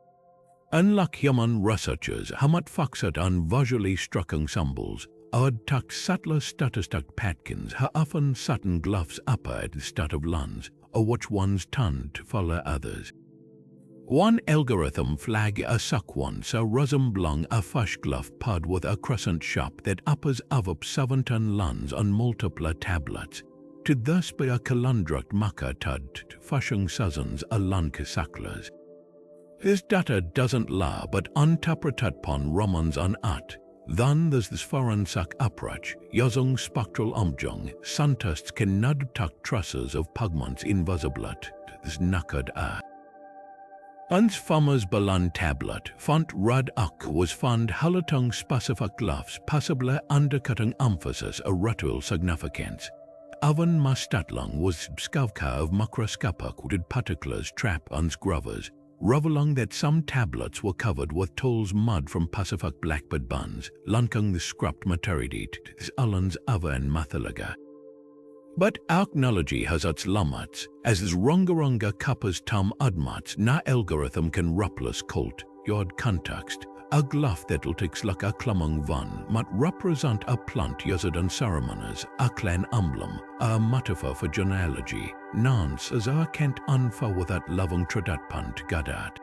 S1: Unlike human researchers, hamat faxat on visually striking symbols, odd tucked subtler statistic patkins ha often certain glyphs upper at the start of lands, or which ones tend to follow others. One algorithm flag a sakwan so resembling a fish glyph pod with a crescent shape that uppers up 17 lands on multiple tablets, to thus be a calendric maka tud fashing sazons a lanke saklers. His data doesn't lie but interpreted pon Romans on art. Then there's this foreign sak uprach, yazung spectral umjung, scientists can nud tuck trusses of pigments invisiblet, this naked Uns farmers balan tablet, font rad ak was found halatung specific glyphs, possibly undercutting emphasis a ritual significance. Avan mastatlung was skavka of macroscopic with particulars trap uns grovers, revealing that some tablets were covered with tolls mud from Pacific blackbird buns, lunkung the scrubbed materidit, is Alan's ava and mathalaga. But archaeology has its limits, as is Rongorongo Kappa's tam admats na algorithm can rupless cult, yod context, a glyph that'll takes like a clumung van, might represent a plant used in ceremonies, a clan emblem, a metaphor for genealogy, nance as a can't unfa without loving tradatpant gadat.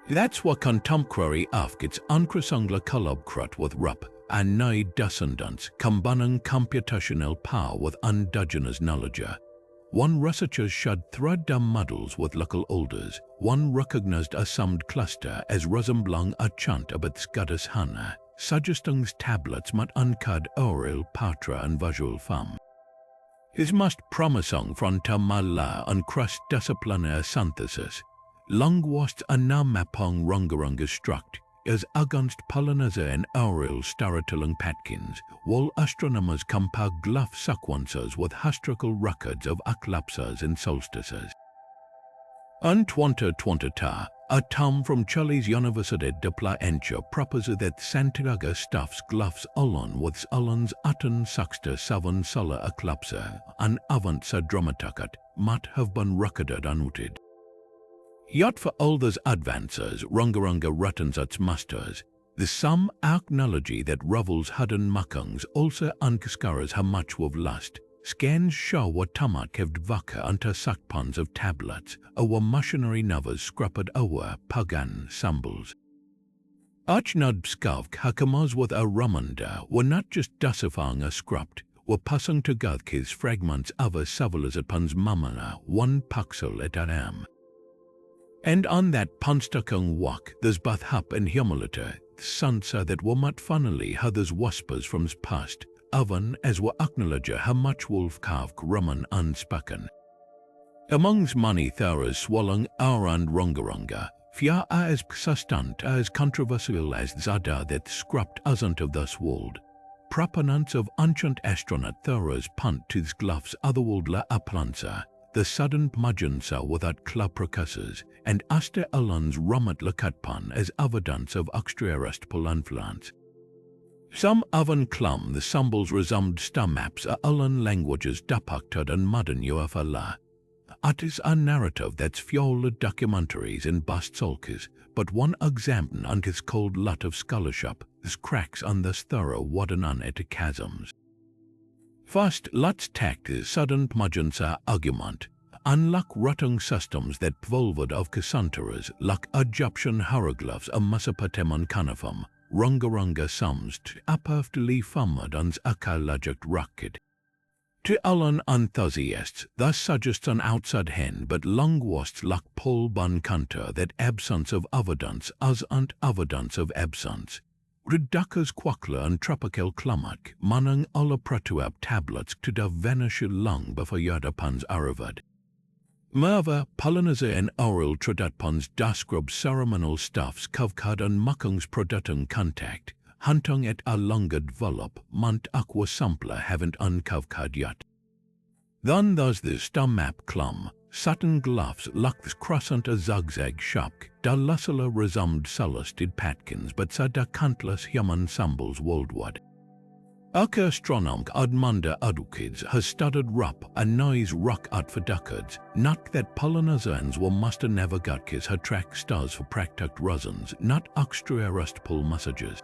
S1: That's what contemporary afgits uncrusungla kolobkrut with rup, and nigh descendants combining computational power with indigenous knowledge. One researcher should thread their models with local elders. One recognized a summed cluster as resembling a chant about Scottish Hannah, suggesting tablets might uncud oral, patra and visual form. His most promising frontamala and cross-disciplinary synthesis, linguists are now mapping Rongorongo struct as against Polynesia and oral storytelling patkins, while astronomers compare glyph sequences with historical records of eclipses and solstices. In 2020, a term from Chile's Universidad de Plaencha proposes that Santiago stuffs glyphs along with Alan's 1867 solar eclipse and avant sa dramaticat might have been recorded and noted. Yet for all those advances, Rongorongo returns its masters. The some acknowledge that Rovels hidden muckings also unkaskaras how much we've lost. Scans show what tamak have dvaka unto sakpans of tablets, or missionary novas scrapped over pagan symbols. Archnod skavk hakamaz with a ramanda were not just deciphered a script, were passing to Gadkis fragments of a civilizatpans mamana one pixel at am. And on that panstakung walk, there's both hap and humility, sansa that were mat funnily how there's whispers from past, oven as were acknowledge how much wolf kavk raman unspoken. Amongst many theories swallowing and Rongorongo, few are as persistent as controversial as Zada that script isn't of this world. Proponents of ancient astronaut theories punt to the Glyphs otherworldly appearances, the sudden magensa without claprecusses, and Easter Island's Ramat Lakatpan as evidence of extraterrestrial influence. Some even claim the symbols resembled star maps of alien languages depicted in modern UFO. It is a narrative that's fueled documentaries and bust sulkers, but one example on his cold lot of scholarship is cracks on this thorough warden on at chasms. First, let's take the sudden magensa argument. Unlike rotting systems that pvolved of Cassanteras, like Egyptian hieroglyphs of Mesopotamian cuneiform, Rongorongo sums to apparently formed on archaeologic rocket. To alien enthusiasts, this suggests an outside hand, but linguists like Paul Buncanter that absence of evidence isn't evidence of absence. Reducers quackler and tropical climate, manning alle pratuab tablets to the vanish long before Yadapans arrivad. Moreover, Polynesia and oral tradatpans describe ceremonial stuffs kavkad and muckings produting contact, hunting at a longer develop, mont aqua sampler haven't unkavkad yet. Then there's the star map clum, Saturn Glyphs like the crescent a zigzag shock, da lusula resumed celested patkins but sa da countless human symbols worldwide. Arca astronom Admanda Adukids has studied Rapa Nui's rock art for decades, not that Polynesians were master navigators had track stars for practical reasons, not extraterrestrial messages.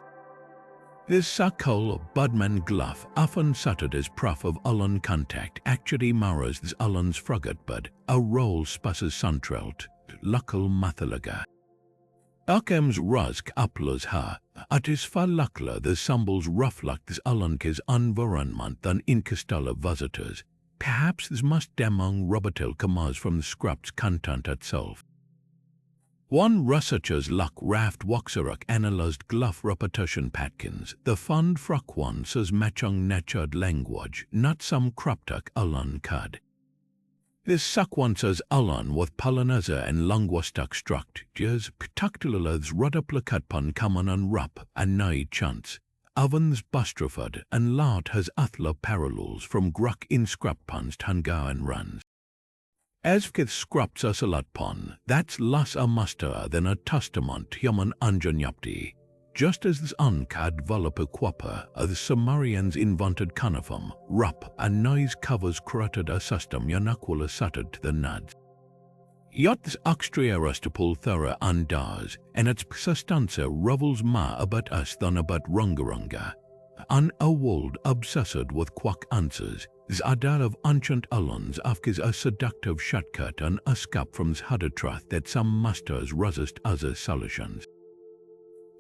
S1: This so-called Budman Glyph, often cited as proof of alien contact, actually mirrors this alien's frigate bud, a role spaces central to local mythology. Arkham's rusk uploads her, it is far likely the symbols reflect this alen's environment than interstellar visitors. Perhaps this must demong Robertel comes from the script's content itself. One researchers like Raft Waxerak analyzed Glyph repetition patterns. The fund frock one says matching natured language, not some cryptic alien code. This sequences alien with Polynesia and linguistic structures, particularly the Rudaplicatpan common on Rap and Nui chants. Ovens Bustraford and Laut has athla parallels from Gruk inscriptpans Tangaran runs. As for scripts asalatpon, that's less a master than a testament human anjanyapti. Just as this uncad developer quapper of the Sumerians invented cuneiform, Rap and Nui's covers created a system yanakwala suited to the nuds. Yet this extraterrestrial thorough undoes, and its persistence revels more about us than about Rongorongo. On a world obsessed with quack answers, the idea of ancient aliens offers a seductive shortcut and escape from the harder truth that some masters resist other solutions.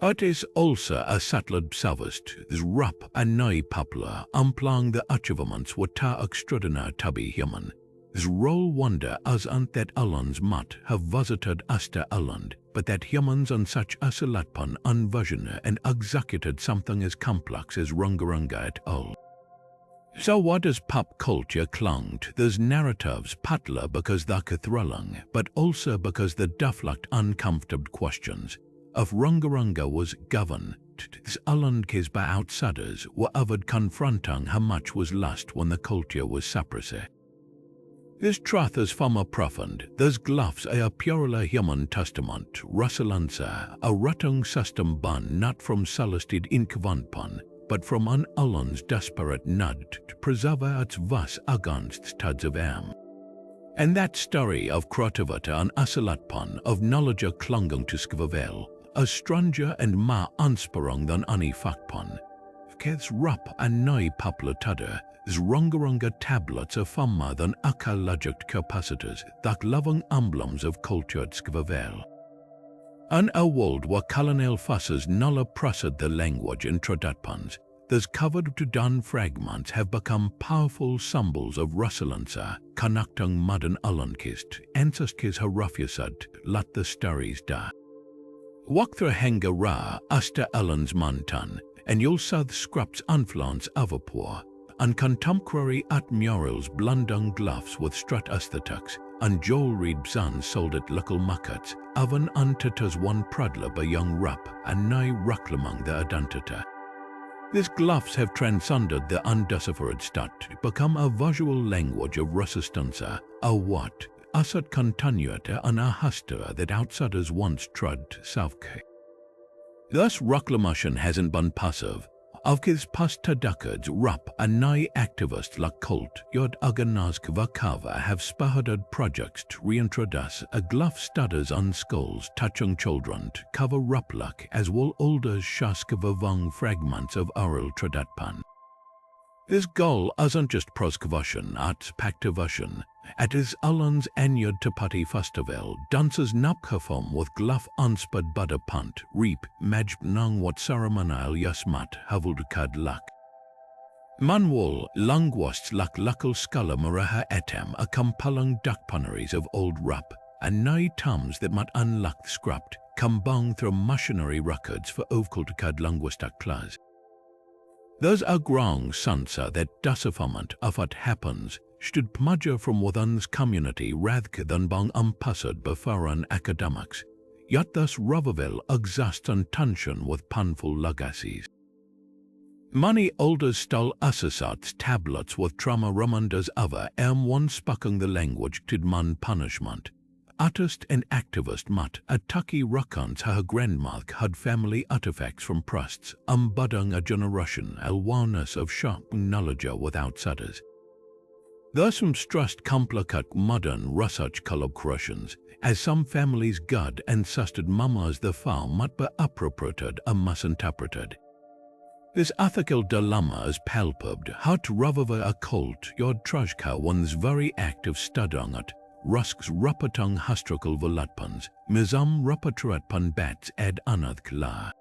S1: It is also a settled service to this Rap and Nui popular, implying the achievements were too extraordinary to be human. This role wonder isn't that aliens might have visited Easter Island, but that humans on such a selatpan envisioned and executed something as complex as Rongorongo at all. So what does pop culture clung to these narratives partly because they're thrilling, but also because they deflect uncomfortable questions. If Rongorongo was governed, this island case by outsiders were avid confronting how much was lost when the culture was suppressed. This truth is far more profound. These Glyphs are a purely human testament, Russelansa, a rotting system born not from celested inkvantpan, but from an island's desperate nod to preserve its vast against tides of am. And that story of Krotavata and Asalatpan of knowledge klungung to skvavel, a stranger and ma ansparong than ani fakpan. Keds Rapa Nui paplatudder, is Rongorongo tablets of famma than akalajakt capacitors, that loving emblems of cultured skvavel. An a world where colonel fusses nulla prasad the language in tradatpans, those covered to dun fragments have become powerful symbols of Russelansa, connecting modern Alankist, ancestkis harafyasad, lat the stories da. Walk through Henga Ra, Asta Ellen's Mantan, and you'll see the scraps influence Avapur, and contemporary art murals blending Glyphs with strut aesthetics, and Joel Reed Bzan sold at local markets, Avan Antatas one Pradla by young Rap, and Nai Raklamang the Adantata. These Glyphs have transcended the undeciphered stat to become a visual language of Resistance, a what, asat continuata and a hastera that outsiders once trod southke. Thus reclamation hasn't been passive. Of his past decades, Rap and Nai activists like Cult, Yod Aganazk Vakava have spearheaded projects to reintroduce a Glyph studies on skulls touching children to cover Raplak as well older Shaskavavang fragments of oral Tradatpan. This goal isn't just proskvashan at Paktivashan. At his Allan's Anyod Tapati Festival, dances Napkafom with Glyph Anspad Bada Punt, Reap, Majb Nang wat ceremonial Yasmat, Havuldukad Lak. Manwal, Linguists lak Lakal Skala Maraha Etem, a compelling duckpunneries of old Rap, and Nai Tums that mat unluck scrapped, combang through missionary records for Ovkultukad linguistic class. Those are grong sansa that decipherment of what happens should pmadja from within's community rather than bang unpassed by foreign academics, yet thus Rovavel exists in tension with painful legacies. Many older style assasats tablets with trauma reminders other one spucking the language to demand punishment. Artist and activist Matt Ataki Rakans her grandmother had family artifacts from prusts, embodying a generation awareness of sharp knowledge with outsiders. Thus some stressed complicate modern research collaborations, as some families' god ancestred mamas the farm might be appropriated and misinterpreted. This ethical dilemma is palpable how to revive a cult yod trajka one's very act of studying it. Rusk's Rapatang Hastrokal Volatpans, Mizam Rapatratpan Bats ad Anadh La.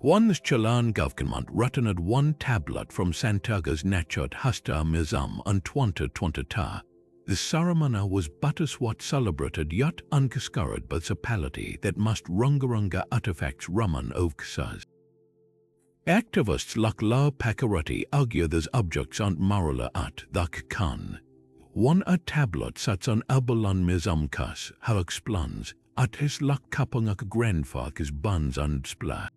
S1: One's Chalan government written one tablet from Santaga's Nachot Hasta Mizam and Twanta. The ceremony was Bataswat celebrated yet unkaskarad by sapality that must Rongorongo artifacts Raman Ovksaz. Activists like La Pakarati argue these objects aren't morala at Dak Khan. One a tablet sits on Abalan Mizamkas, how explains, at his luck kapangak grandfather's buns and spla.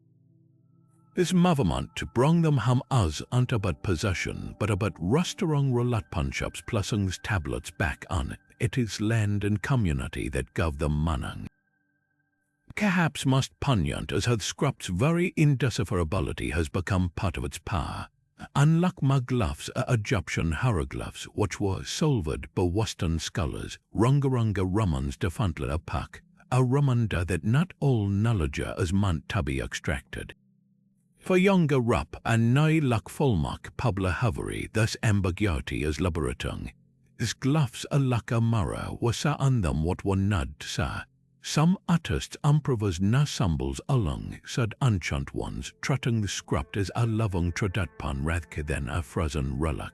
S1: This movement to bring them ham as ant about possession, but about restaurant roulette punshops plussings tablets back on it is land and community that gave them manang. Perhaps most poignant as how the scrap's very indecipherability has become part of its power. Unlike my Glyphs Egyptian hieroglyphs, which were solved by Western scholars, Rongorongo Ramans defantla a pak, a remanda that not all knowledge is meant to be extracted. For younger Rap and Nai lak Folmak Pabla Havery, thus ambiguity is liberating. This Glyphs a laka mara was sa on them what one nad sa. Some artists improvise na symbols along, said ancient ones, trotting the script as a loving tradatpan rather than a frozen relic.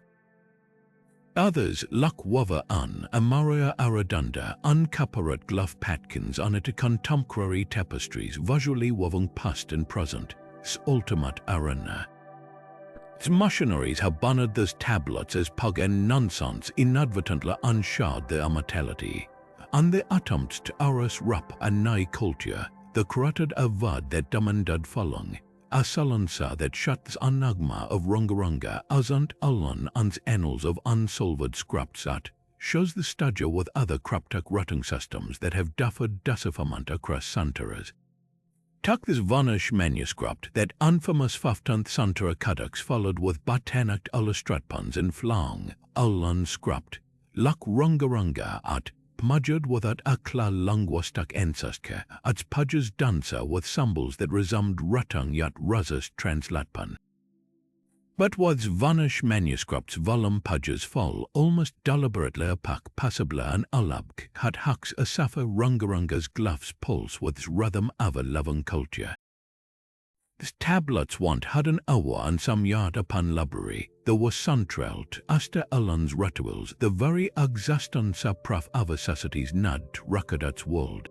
S1: Others, luck wava an, Amaria aradunda, uncaparate Glyph patkins on it contemporary tapestries visually woven past and present, s ultimate arena. Its missionaries have banned these tablets as pug and nonsense inadvertently unshod their immortality. On the attempts to aras Rap and Nai culture, the created a word that demanded following, a salansa that shuts enigma of Rongorongo asant alon ans annals of unsolved scripts at, shows the study with other cryptic writing systems that have differed decipherment across centuries. Tuck this Vanish manuscript that infamous 15th century codex followed with botanic illustratpans in Flang, Allan script, lak Rongorongo at pmudgered with at akla linguistic ancestor, at pudges dancer with symbols that resembled rutang yat ruzzes translatpan. But was vanish manuscripts volume pudges fall almost deliberately opaque possibly an alabk had hux a suffer Rongorongo's Glyphs pulse with rhythm of a loving culture. These tablets want had an hour and some yard upon library, there was suntrelt, Easter Island's rituals, the very existence of prof of necessities nud Rakadats world.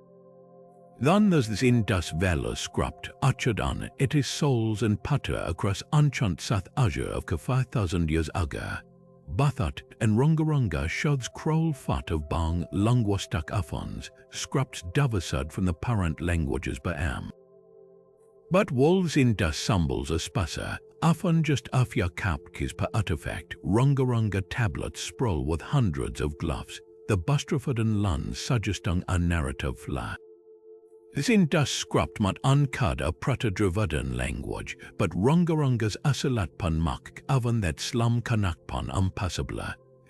S1: Then there's this Indus Valley script, uttered on it is souls and putter across ancient South Asia of 5,000 years ago. Bathat and Rongorongo shows crawl fat of bang linguistic affons, scripts diversified from the parent languages by am. But wolves in das symbols a spassa, often just afya kapkis per artifact, Rongorongo tablets sprawl with hundreds of glyphs, the Bustraford and Luns suggesting a narrative flaw. This in das script mat uncad a Proto-Dravidian language, but Rongorongo's asilatpan mak avan that slum kanakpan impassable.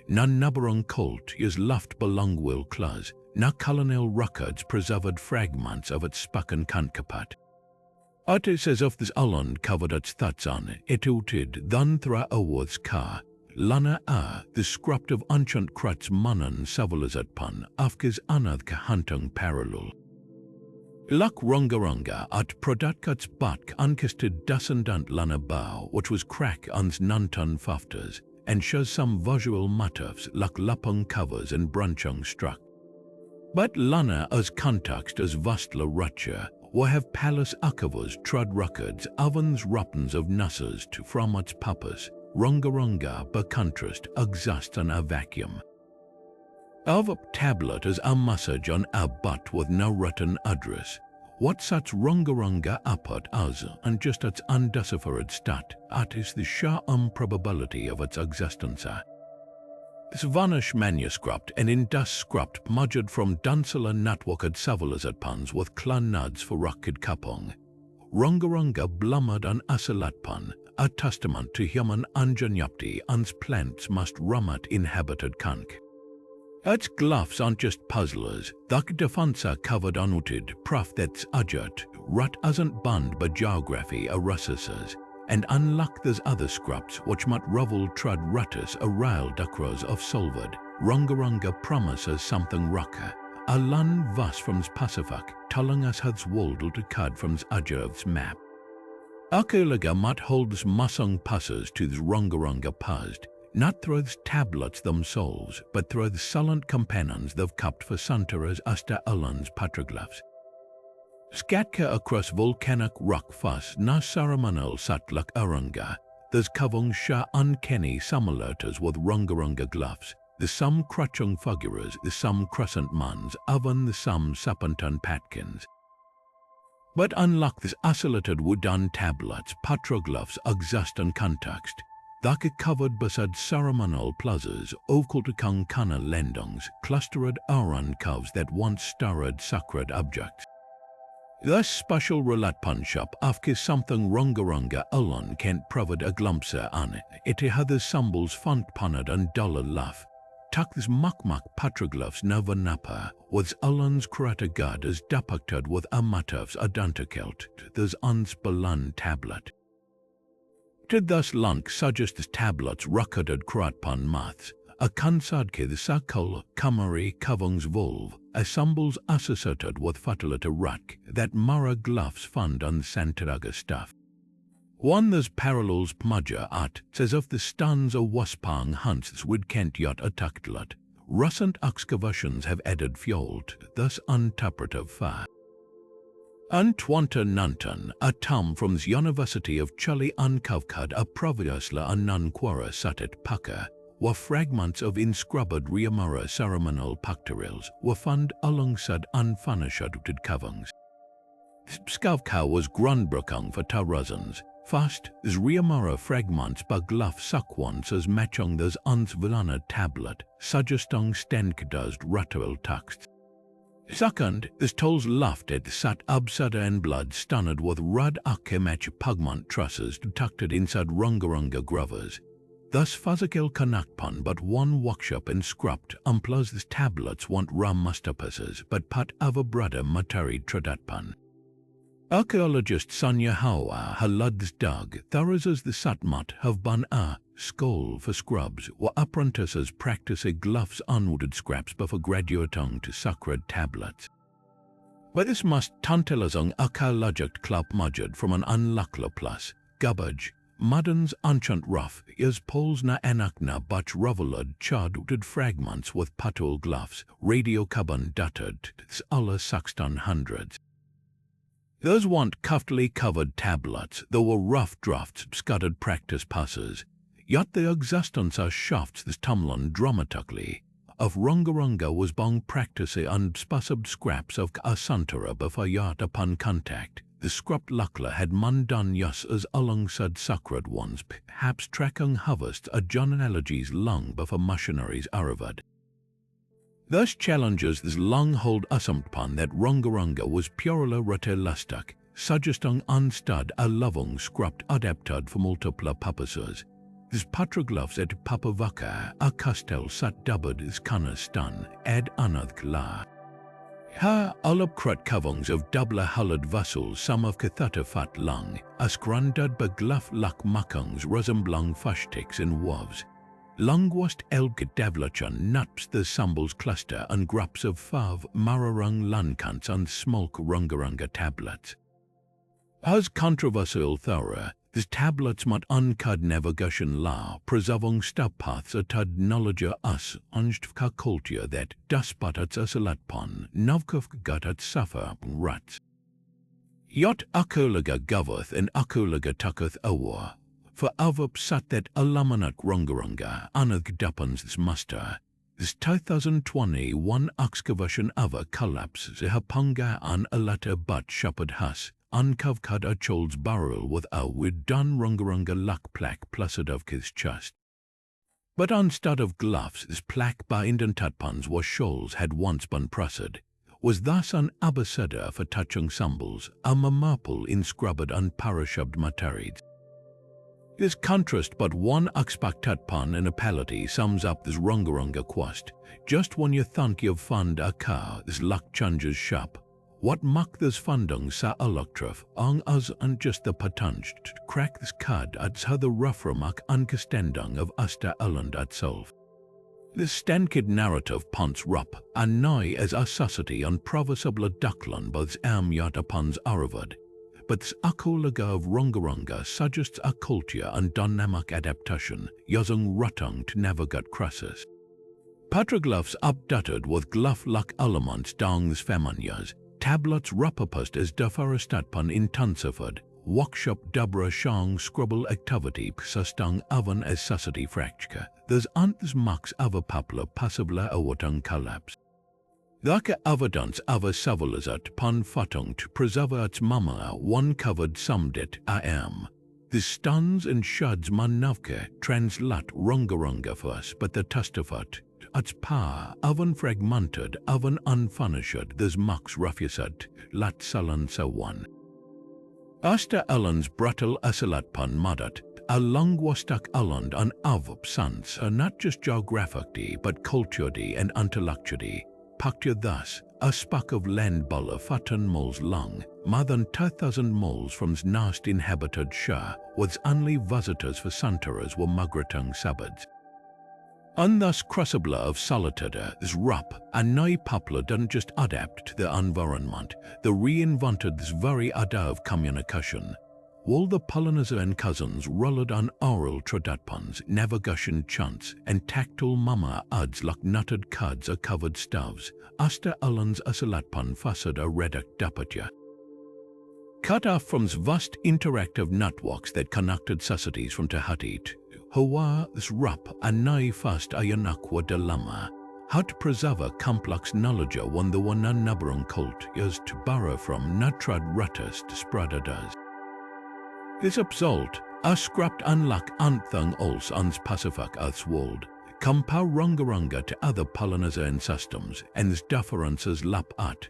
S1: None nabarong cult is left belong will clause, na colonial records preserved fragments of its spakan kankapat. It is as if this island covered its thoughts on it uted then thra awards ka, lana the script of ancient kruts manan civilizat pan, afkis anad ka hunting parallel. Lak Rongorongo at Prodatkats batk unkisted descendant lana bow, which was crack uns nantan fafters, and shows some visual motifs like lapung covers and brunchung struck. But lana as context as vastla rutcher, or have palace akavas trud records ovens rappens of nussers to from its papas, Rongorongo by contrast exists in a vacuum. Of a tablet is a message on a butt with no written address. What such Rongorongo apart as and just its undeciphered stat, at is the sheer improbability of its existence. This vanish manuscript and in das script mudgered from dansela natwakad civilizat puns with clan nuds for rocked kapong. Rongorongo blummered an asilatpan, a testament to human anjanyapti ans plants must rummat inhabited kank. Its glyphs aren't just puzzlers, the defensa covered unuted prof that's ajat, rut asn't bund by geography a russesses, and unlock those other scripts which might revel trud ruttus a rail duckros of solvad, Rongorongo promises something rocker, a lun vas from's Pacific, telling us had's woldel to cad from's ajav's map. Akulaga might holds musung passes to the Rongorongo past, not through the tablets themselves, but through the silent companions they've kept for centuries Easter Island's petroglyphs. Skatka across volcanic rock face na ceremonial satlak arunga, there's kavung sha uncanny similarities with Rongorongo glyphs, the some crutchung figures, the some crescent mans, even the some serpentine patkins. But unlike this isolated wooden tablets, petroglyphs exist in context. They are covered beside ceremonial plazas, okultukang kana lendungs, clustered aran coves that once stirred sacred objects. This special relatpan shop after something Rongorongo Island can't provide a glimpse on it has symbols font panad and dollar laugh. Tak this makmak petroglyphs never napa, with Island's creator god is depicted with a motifs identicalt, this unspelan tablet. To thus lunk suggest tablets recorded kratpan maths, a kansadke the sakal kamari kavungs volv, a symbols associated with fatalita rak that mara glyphs fund on Santiago stuff. One there's parallels pmudja at, says if the stands of waspang hunts would kent yot attacklet. Recent excavations have added fuel to this interpretive fa. Antwanta Nantan, a tom from the University of Chile unkavkad a previously unquara satit paka, were fragments of inscrubbed Riamara ceremonial pictorials were found alongside unfinished kavungs. Skavka was grundbrukang for tarazans. First, the Riamara fragments by Glyph sakwans as matching those unsvilana tablet, suggesting stenkdust ritual texts. Second, this tolls lofted sat absada and blood stunned with red ake match pigment trusses detected inside Rongorongo grovers. Thus Fazakil Kanakpan but one workshop in Scrupt plus these tablets want ram masterpieces but pat ava brother matari tradatpan. Archaeologist Sonia Hawa Halad's Dug Tharazas the Satmat have ban a skull for scrubs were apprentices practicing Glyphs unwooded scraps before graduating to sacred tablets. But this must tantalizing archaeologic club mudgered from an unluckla plus, garbage, muddens ancient rough is poles na enakna butch rovelad charded fragments with patul Glyphs, radiocarbon dated, alla 1600s. Those want cuftly covered tablets, though were rough drafts scudded practice passes, yet the existence are shafts this tumlin dramatically. Of Rongorongo was bong practicing unspecified scraps of asantara before yard upon contact. The scrupt luckler had mundan yus as alongside sacred ones, perhaps tracking harvest a genealogies long before missionaries arrived. Thus challenges this long-hold assumption that Rongorongo was purely realistic, suggesting instead a loving scrupt adapted for multiple purposes. This petroglyphs at Papavaka, a castel sat dubbed is Kanistan, ad anadkla. Ha alapkrat covings of double hulled vessels, some of kathatafat lung, as grandad begluff luck muckings resembling fashtiks in wolves. Longwast elk davlachan nuts the symbols cluster and grups of fav mararung lankants and smoke Rongorongo tablets. As controversial thorough, these tablets mut uncud navigation law, preserving step paths atud knowledge us unjtka culture that daspatats asalatpon, novkov gutat suffer ruts. Yot akulaga goveth and akulaga tucketh awar. For avop sat that alamanat Rongorongo anad dupans this muster. This 2021 excavation ava collapse hapunga an alata but shupad hus. Uncovkad a chol's barrel with a with done Rongorongo luck plaque placid of his chest. But instead of Glyphs, this plaque by indentatpans was shoals had once been pressed, was thus an abacida for touching symbols, a mamapul inscrubbed and parashubbed materials. This contrast but one expectatpan in a pality sums up this Rongorongo quest. Just when you think you've found a car, this luck changes shop. What muck this fundung sa electrif on us and just the patunch to crack this card at sa the rufframak unkestendung of Easter Island itself. This stankid narrative punts rup and nigh as a society and provisable duckland both yat upon's aravad. But this akulaga of Rongorongo suggests a culture and dynamic adaptation, using ruttung to navigate crisis. Petroglyphs updated with glyph luck elements down this famanyas. Tablets rapapust as deforestatpan intensified, workshop dubra shang scribble activity sustang avan as society fracture. There's antes max ava papla passibla awatang collapse. Daka evidence ava savalazat pan fatung to preserve its mama one covered sumdet am. This stuns and shuds manavke translat Rongorongo for us, but the testifat. Its power, oven fragmented, oven unfinished, this max rufusat, lat salan so one. Easter Island's brittle asalatpan madat, a longwastak island and avop sans are not just geographically, but culturally and intellectually. Picture thus, a spuck of land bulla fatan moles long, more than 2,000 moles from its last inhabited shore, with only visitors for Santaras were migrating suburbs. And thus crucible of solitude is rup, and now poplar doesn't just adapt to the environment, they reinvented this very idea of communication. All the pollinator and cousins rolled on oral tradatpans, navigation chants, and tactile mama ads like nutted cuds or covered stoves, Easter Island's asalatpan facade a redact dapatya. Cut off from the vast interactive networks that connected societies from Tahiti to Hawa, this rup and nai fast ayanakwa dilemma, how to preserve a complex knowledge when the one nubbering cult is to borrow from natrad rutters to spread does. This result, a scrapped unluck anthang als ans Pacific Earth's world, compare Rongorongo to other Polynesian systems and its differences lap at.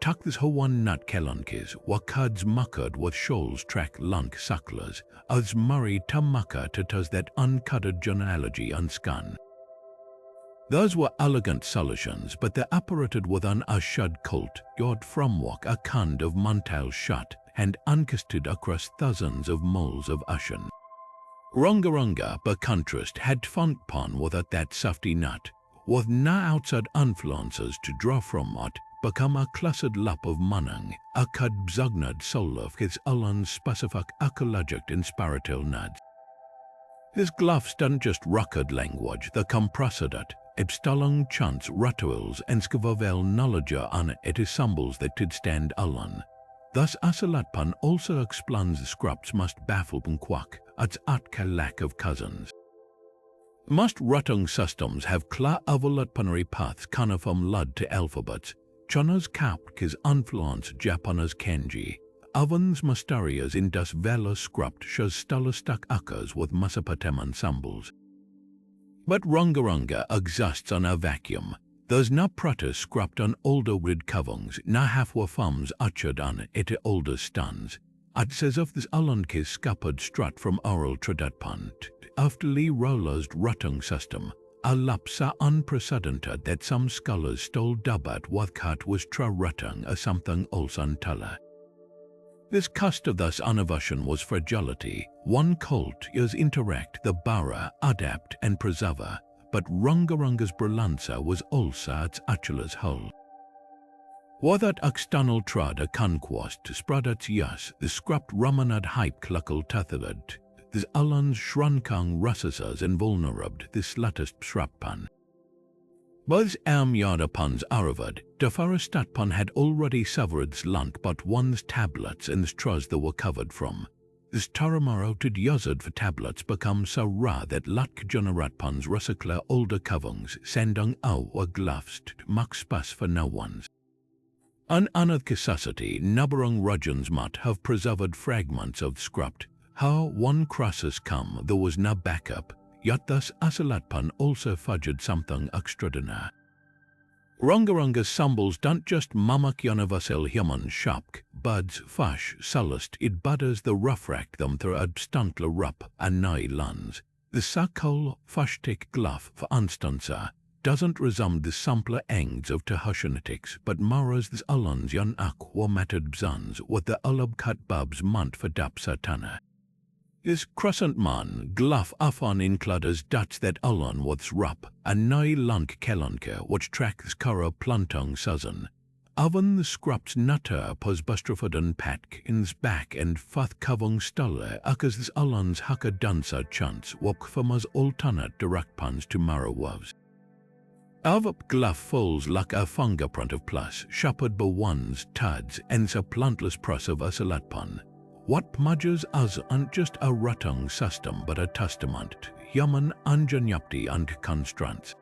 S1: tuck this hawan nut kelonkis, wakuds muckard with shoals track lunk sucklers, as murray tamaka to tus that uncudded genealogy unscun. Those were elegant solutions, but they operated with an ashud cult, yod fromwalk a kind of muntal shut, and unkisted across thousands of moles of ushen. Rongorongo, by contrast, had funkpon without that safety nut, with no outside influences to draw from it, become a clustered lump of munang, a cud bzugnad soul of his ulan specific ecologic and spiritual nuds. This Glyphs done just rocket language, the compressed it, ibstalung chants rituals and skivavel knowledge on it is symbols that did stand ulan. Thus Asalatpan also explains the scripts must baffle quack, its atka lack of cousins. Most writing systems have clear evolutionary paths from lud to alphabets. Chona's kapk is influence Japanese kanji. Ovens mysterious in das vela script shows stylistic echoes with Mesopotamian symbols. But Rongorongo exists on a vacuum. There's no protus script on older rid covings, no half-wa thumbs uttered on it older stuns. It's as if this alankis scuppered strut from oral tradatpant. Afterly rollers rutting system, a lapsa unprecedented that some scholars stole dubat wadkat was rutting or something else untala. This cust of this innovation was fragility. One cult is interact the bara, adapt and preserver, but Rongorongo's brillanza was also its achilles whole. While that external trad a conquest spread its yes, the script Ramanad hype cluckle tetherad, this Alan's shrunkang russesas invulnerable this latest shrappan. Both yardapans aravad, the forestatpan had already severed slant but one's tablets and straws that were covered from. This taramaro to yuzard for tablets become so rare that lat generatpans recycle older covings, sending or Glyphs much space for no ones. An anarchicity nubberung rudgens mut have preserved fragments of script. How one crisis come, there was no backup, yet thus Asalatpan also fudged something extraordinary. Rongorongo's symbols don't just mamak universal human shapk, buds, fash, salust, it butters the roughrack them through a stuntler rup and nai lands. The sakol fashtik glyph, for instance, doesn't resemble the simpler ends of Tahushanitics, but mirrors this alans yon aqua matted bzans with the ulub cut bubs munt for dap satana. This crescent man, glyph afan includes dots that alan what's rup, and nai lunk kelonke, which tracks kara plantung sazan. Oven the scraps nutter pos bustrafoden patk ins back and fath kavung stulle, akas this alan's haka dansa chance, wok famas ultanat directpans to marawavs. Avap glyph falls like a fingerprint of plus, shepherd by ones, tuds, and a plantless press of Asalatpan. What mudges us aren't just a ruttung system but a testament, human anjanyapti and constraints.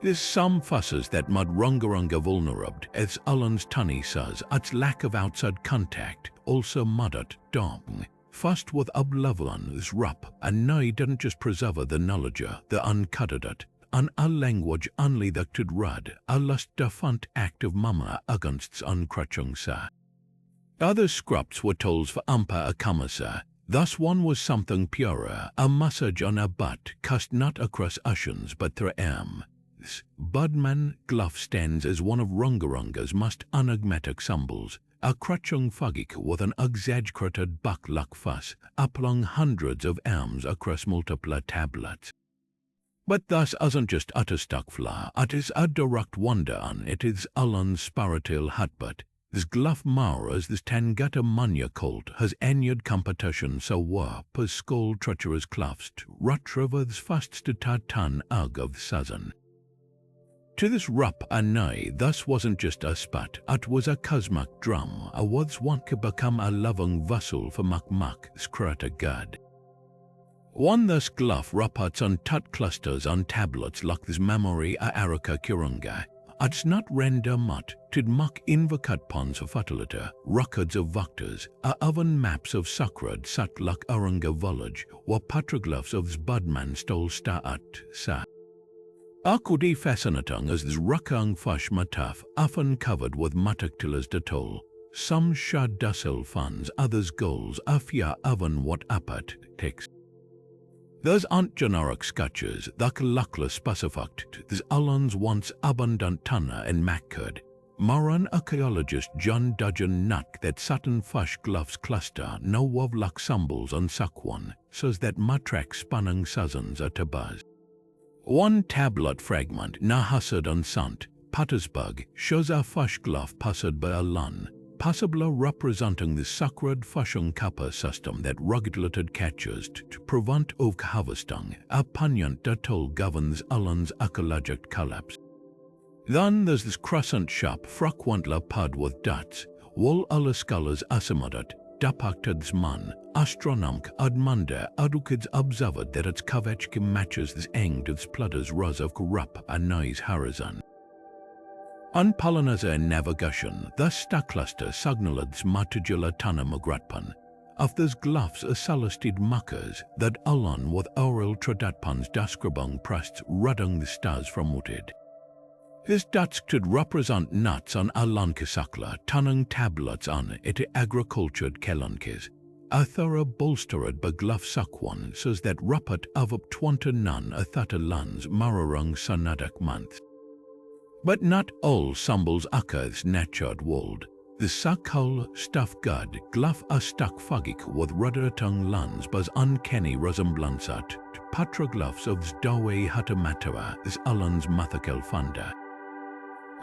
S1: There's some fusses that mud Rongorongo vulnerable, as Alan's tunny says, its lack of outside contact, also mudded, dong. First with oblevelans rup, and now didn't just preserve the knowledge, the uncutted it, and a language only that could read, a lust defunt act of mama against uncrutchung sa. Other scripts were tools for ampa a kamasa. Thus one was something purer, a message on a butt, cast not across oceans but through Budman Glyph stands as one of Rongorongo's most enigmatic symbols, a crutchung fagik with an exaggerated buck-luck fuss, uplang hundreds of arms across multiple tablets. But thus isn't just utter stockfla, it is a direct wonder on it is Alan's spiritual hutbut. This Glyph Mauras, this Tangata Manya cult, has annured competition so warp as skull treacherous Glyphs, Rutrivers fast to Tatan Ug of Sazan. To this rup and nay, thus wasn't just a spat, it was a cosmic drum, a was one could become a loving vessel for Mak, Skrata God. One thus Glyph ruppats on tut clusters on tablets like this memory a Araka Kurunga. It's not render mut, tid muck invocat pons of fatalita, records of vectors, a oven maps of sacred sat like Arunga village, or petroglyphs of Zbudman stole sta at sa. Akudi fascinating as this rakang fash mataf, often covered with mataktilas de toll. Some shad dussel funds, others goals, afia oven what apat text. Those aren't generic sketches, that luckless specified, this Allen's once abundant tunna and mackerd. Maran archaeologist John Dudgeon Nuck that Sutton Fush Glyphs cluster no of luck symbols on Sakwan, says that matrak spanning sazons are tabaz. One tablet fragment na hasad on Sant, Petersburg, shows a Fush Glyph passed by a lun, possibly representing the sacred Fushung Kappa system that rugged catches to prevent of harvesting, a poignant detail governs Allen's ecologic collapse. Then there's this crescent shape frequently paired with dots, while alle scholars assimilated, depicted man, astronomic admande adukids observed that its kavechki matches this eng to the splatters ros of Rapa Nui's horizon. On Polynesia and navigation, thus star-cluster signaleds matujula tana magratpan. Of these glyphs are celestid markers that along with oral tradatpans daskribung pressed rudding the stars from muted. His dots could represent nuts on alankisakla, tunning tablets on it agricultured kelankis. A thorough bolstered by glyph sakwan says that rapat of up 29 a thata lands mararung sanadak month. But not all symbols occurs natured world. The sakhol stuff god glyph a stuck fagik with rudder tongue lands buzz uncanny resemblance to patroglyphs of Zdawe Hatamatara is Alan's mathakel funda.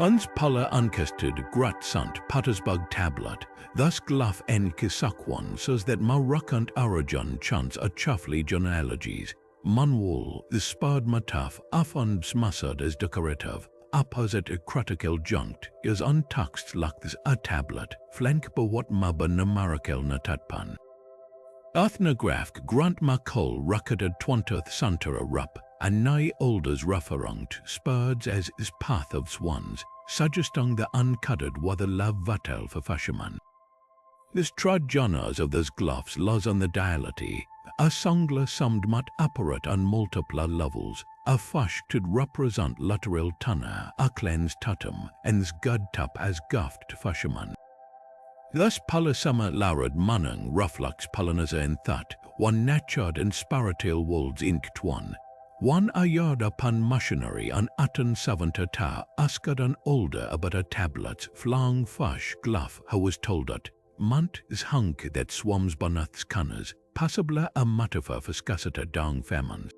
S1: Uns pala unkested grat sant Petersburg tablet, thus glyph en kisakwan says that Marokant origin chants a chuffly genealogies. Manwal, the spurred mataf, often smasad as decorative. Opposite a critical junct is untuxed like this a tablet, flank by what maba namarakel natatpan. Ethnograph Grant Makol recorded 20th Santara Rup, and nigh olders referunct spurds as is path of swans, suggesting the uncutted whether love vatel for fisherman. This trod genres of those glyphs lies on the diality, a songler summed mat apparate on multiple levels. A fush could represent lateral tunna, a cleanse tutum, and gud tup as guft to fisherman. Thus palisama larad manung roughlucks Polynesia in thut, one natured and sparatil wolds inked one a yard upon missionary an atan savantata askad an older about a tablet flang fush glyph who was told it, mant is hunk that swams beneath canners, possibly a metaphor for scarcity down famines.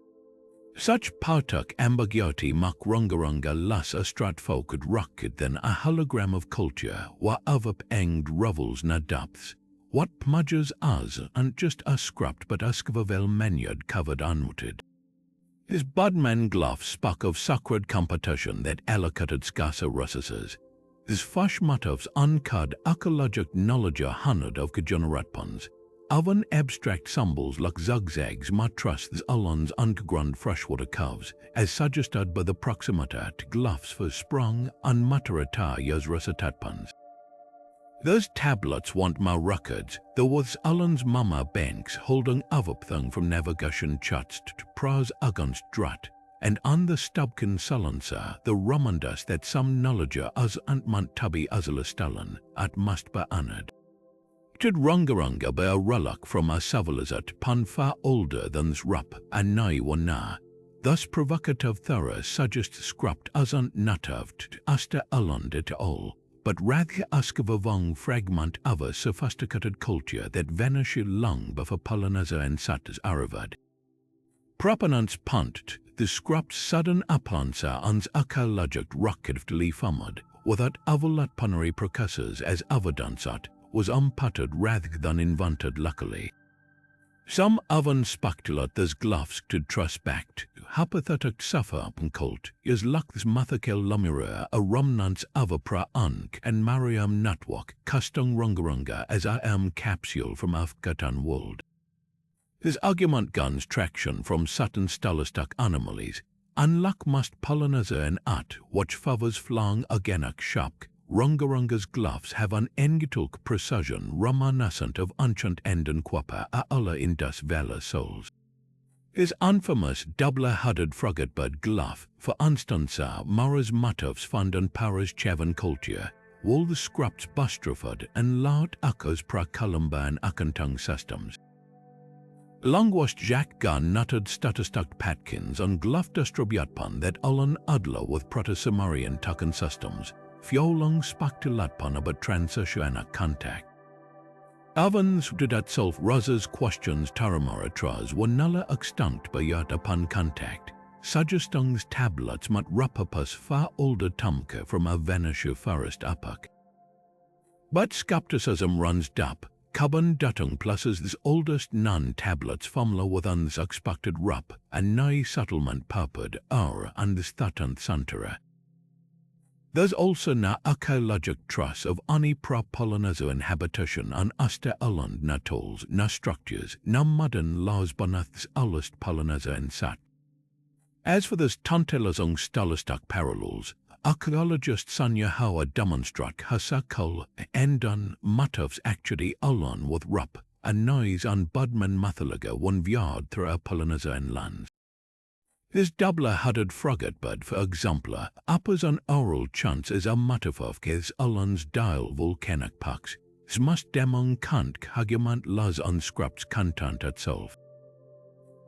S1: Such partuk ambiguity mak Rongorongo less a stratfolk rocket than a hologram of culture where avap enged revels na depths. What pmudges us and just a scrapped but askvavel menyard covered unmuted. His budman glyph spoke of sacred competition that allocated scarcer russes. His fash motifs uncud ecologic knowledge hundred of kajonaratpans. Oven abstract symbols like zigzags might trust the Alon's underground freshwater coves, as suggested by the proximity to glyphs for sprung and matarata yas recitatpans. Those tablets want more records, there was Alon's mama banks holding avapthing from navigation chats to pros against drat, and on the stubkin silencer the reminders that some knowledge as antmant tabi azalistalen at must be honored. Did Rongorongo be a relic from a civilization pan far older than Rapa Nui wana, thus provocative thorough suggest scrapped as an native to asta aland at all, but rather ask of a long fragment of a sophisticated culture that vanished long before Polynesia and Satas arrived. Proponents punt the scrapped sudden uplansa ans archaeologic rocketly famod, without avulatpanary precursors as evidence at was unputtered rather than invented luckily. Some oven speculate these glyphs to trust back to hypothetic suffer cult is lux mathakel lumira a remnants of a pra-unk and Mariam network custom Rongorongo as I am capsule from Afghan world. His argument guns traction from certain stylistic anomalies, unluck must Polynesia and at which favors flang organic shock. Rongorongo's glyphs have an engituk precision reminiscent of ancient Enden Quapa a alla Indus Valley souls. His infamous double-headed frugatbird Glyph, for instance, Mara's motifs found in Paris Chevan culture, all the scripts Bustraford and loud echoes pra-Columban Akantang systems. Linguist Jacques Gunn noted statistics Patkins on Glyph distribuatpan that allen adler with Proto-Sumerian Tucken systems, fjolang spaktilatpan about transoceanic contact. Evans did itself Rose's questions Taramaratras were nulla extinct bayat upon contact, suggesting tablets mat rapapus far older tumke from a Venische forest epoch. But skepticism runs deep. Carbon dating places this oldest non-tablets formula within this expected rap and nigh settlement purport and this 13th century. There's also na archaeologic trace of any pro-Polynesian habitation on Easter Island atolls, na structures, na modern laws beneath this earliest Polynesian site. As for this tantalizing stylistic parallels, archaeologist Sanya Howard demonstrate Hasakal and on motifs actually along with rap and noise on Budman Mathalaga one viard through a Polynesian lands. This double-headed frugatbird, for example, uppers an oral chance as a motif of his Allen's dial volcanic parks, must demon kant argument las on script's content itself.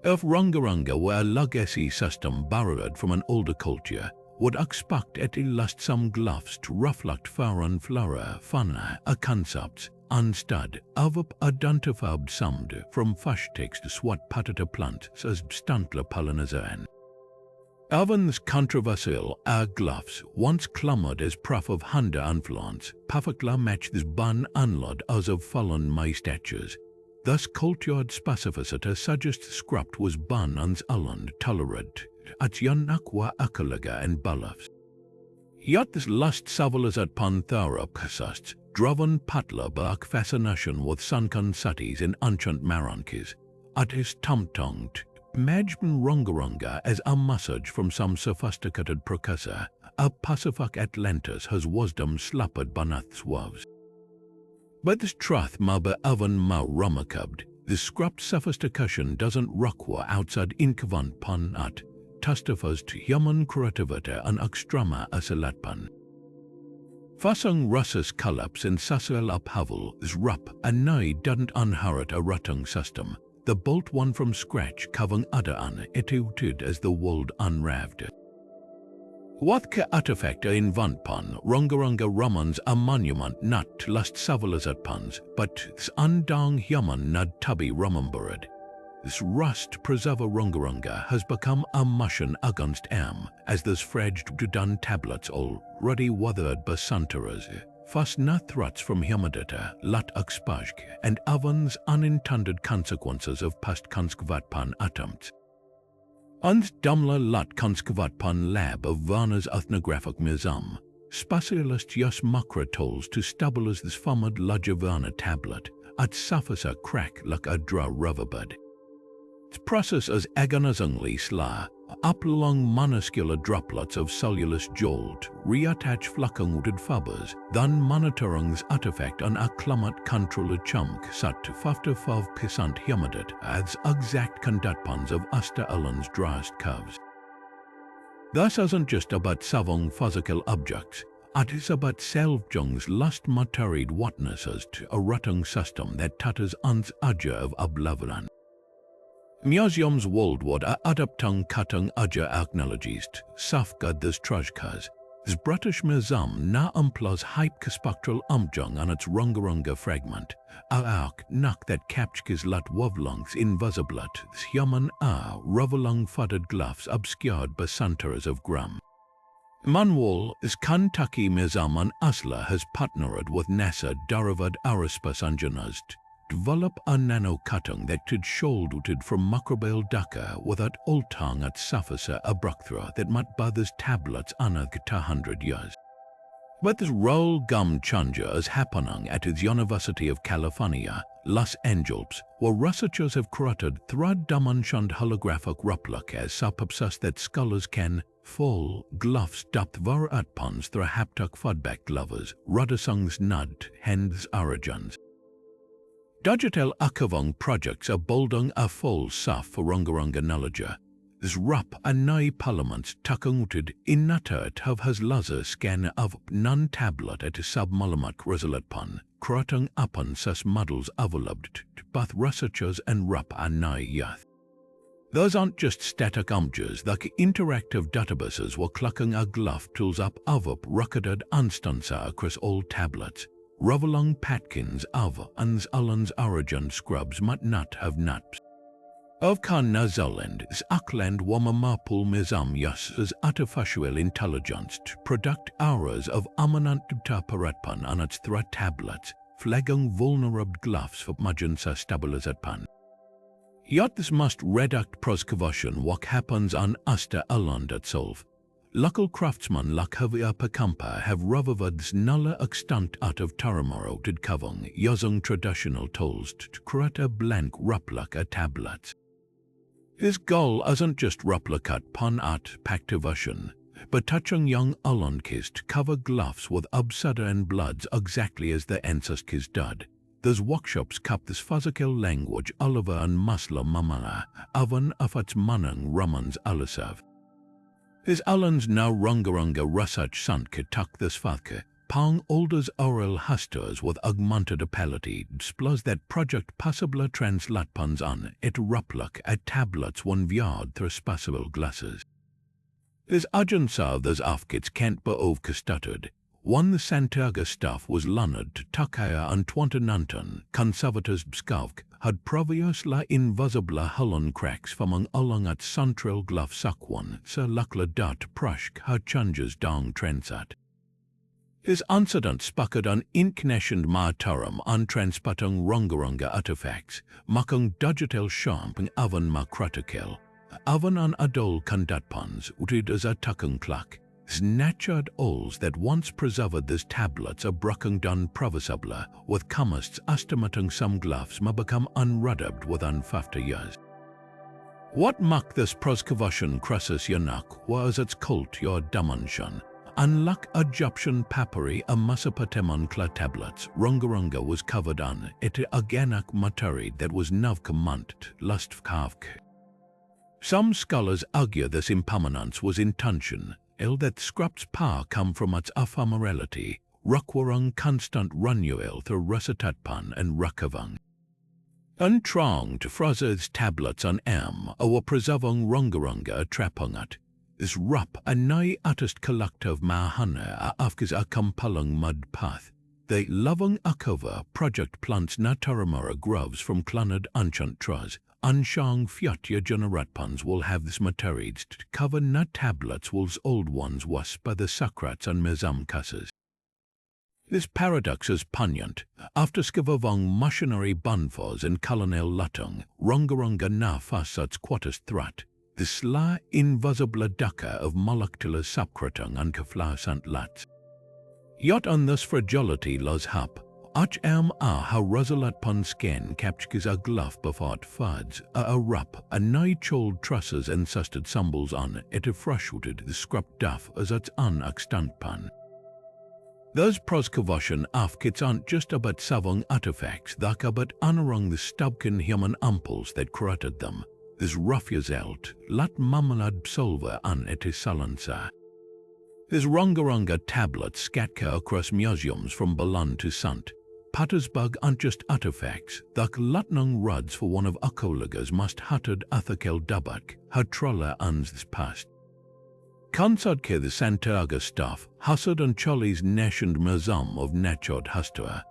S1: If Rongorongo were a legacy system borrowed from an older culture, would expect it last some Glyphs to reflect foreign flora, fauna, concepts, instead of identified summed from fish text swat patata plants as stantler Polynesian. Evans' controversial Glyphs, once clamored as proof of Honda influence, perfectly match this ban unlod as of fallen May statues. Thus cultured specificity suggests script was ban on island tolerant at Yanakwa Akalaga and Balafs. Yet this last civilized Panthera persists, driven patla by fascination with sunken cities in ancient Marankis, at his tumtonged Majban Rongorongo as a message from some sophisticated precursor, a Pacific Atlantis has wisdom slapped beneath swabs. But this truth may be even more remarkable. The script sophistication doesn't require outside incavant pan at, testifies to human creativity and extrema asilatpan. Fassung Russ's collapse in social upheaval is rap and Nui didn't inherit a routing system. The built one from scratch covering other attitude as the world unraved. What ka artifact in Vantpan, Rongorongo Romans a monument not to last civilized pans, but this undang human nad tubby remembered. This rust preserver Rongorongo has become a mission against as this fledged to done tablets already weathered by centuries. Fast na threats from humidity, lat expajk, and Evans' unintended consequences of past konskvatpan attempts. Und damla lat konskvatpan lab of Varna's ethnographic museum, specialist use macro tools to stabilize this formed Lajavarna tablet at surface a crack like a dry rubberbud. Its process is agonizingly slow. Up-long minuscule droplets of cellulose jolt reattach flackenwooded fibers, then monitoring this artifact on a climate controlled chunk set to 55% humidity as exact conductance of Easter Island's driest curves. This isn't just about saving physical objects, it is about selvjung's last materied witnesses to a routing system that touches ons edge of oblivion. Museums worldwide are adapting cutting edge technologies to safeguard this treasures. This British Museum now employs hyperspectral imaging on its Rongorongo fragment, a arc knock that captures lat wavelengths invisible at this human reveling faded Glyphs obscured by centuries of grim. Manuel, this Kentucky Museum in Oslo has partnered with NASA derived aerospace engineers to develop a nano-cutting that could shouldered from microbial daka without altering its surface a breakthrough that might buy these tablets another 200 years. But this roll gum changer is happening at the University of California, Los Angeles, where researchers have created three-dimensional holographic replicas so precise that scholars can full Glyphs depth var utpans through haptic feedback levers, Rodisung's nud, hence origins. Digital akavong projects a boldung a full saf for Rongorongo knowledge. This Rapa Nui parliaments takunguted innatert have has laser scan of non tablet at submalamat resolatpon, crotung upon sus models developed both researchers and Rapa Nui youth. Those aren't just static images, the interactive databases were clucking a glyph tools up recorded instances across all tablets. Rovalong patkins of uns Allen's origin scrubs might not have nuts. Of kan Nazaland is Auckland Wamamapul Mizam Yas as artificial intelligence to product hours of amanant taparatpan on its threat tablets, flagging vulnerable glyphs for magensa stabilizatpan. Yet this must redact proskavation what happens on Easter Island itself. Local craftsmen like Javier Pacampa have revered this nulla extant out of Taramoro to kavung using traditional tools to create a blank replica tablets. His goal isn't just replicate pan art pactivation, but touching young Alankis to cover glyphs with obsidian bloods exactly as the ancestors did. Those workshops cup this physical language Oliver and Masla Mamala, Avan of its manung Ramans Alisav. His Allen's now Rongorongo research sanke tuck this falke, pang olders oral hasters with augmented ability, plus that project possibly translate pans on it replic at tablets one viewed through spaceable glasses. His agency those afkits can't be overstuttered. One the Santiago stuff was learned to Takaya and Twantananton, conservators Skavk, had previously invisible Helen cracks from along at central glove sakwan, Sir Lakla dat Prushk had changes dong transat. His incident spuckered an incnationed martarum an transpatting Rongorongo artifacts, makung digital shamping avan makratikel, avan an adol kandatpans, utid as a takung klak. Snatchered oils that once preserved these tablets are broken down provisably, with chemists estimating some glyphs may become unrubbed within 50 years. What marked this proskavation crisis yanak was its cult your dimension. Unlike Egyptian papyri and Mesopotamian clay tablets, Rongorongo was covered on it organic material that was navkamant lustkavk. Some scholars argue this impermanence was intention, that scraps power come from its ephemerality, Rokwarung constant renewal through Rasitatpan and Rakavang. Untrong to Fraser's tablets on or preserving Rongorongo trapungat. This Rapa Nui artist collective mahana afkis a compelling mud path. They loving akova project plants nataramara groves from clunnered ancient trees. Anshang Fyatya Generatpans will have this materials to cover nut tablets whilst old ones was by the Socrates and Mizam Kasses. This paradox is poignant. After skivavong missionary bunfos and colonel Latung, Rongorongo na fasats quatus threat, the sly invisible daka of molecular subcratung and keflausant lats. Yet on this fragility los hap, how Rosalat pon scan captures a glyph before it fads, a rap, a nigh chold trusses encysted symbols on it freshwated the scrap duff as its extant pan. Those proskavation afkits aren't just about saving artifacts, they're about honoring the stubkin human impulse that created them. This ruffiazelt, lat mamalad psolver an it salansa. This Rongorongo tablet scatka across museums from Balan to Sant. Petersburg aren't just artifacts, the Latnung ruds for one of Akolagas must hutted Athakel Dubak, her trolla uns this past. Kansodke the Santiago stuff, Hassad and Cholly's nationed Mizam of Nachod Hastua,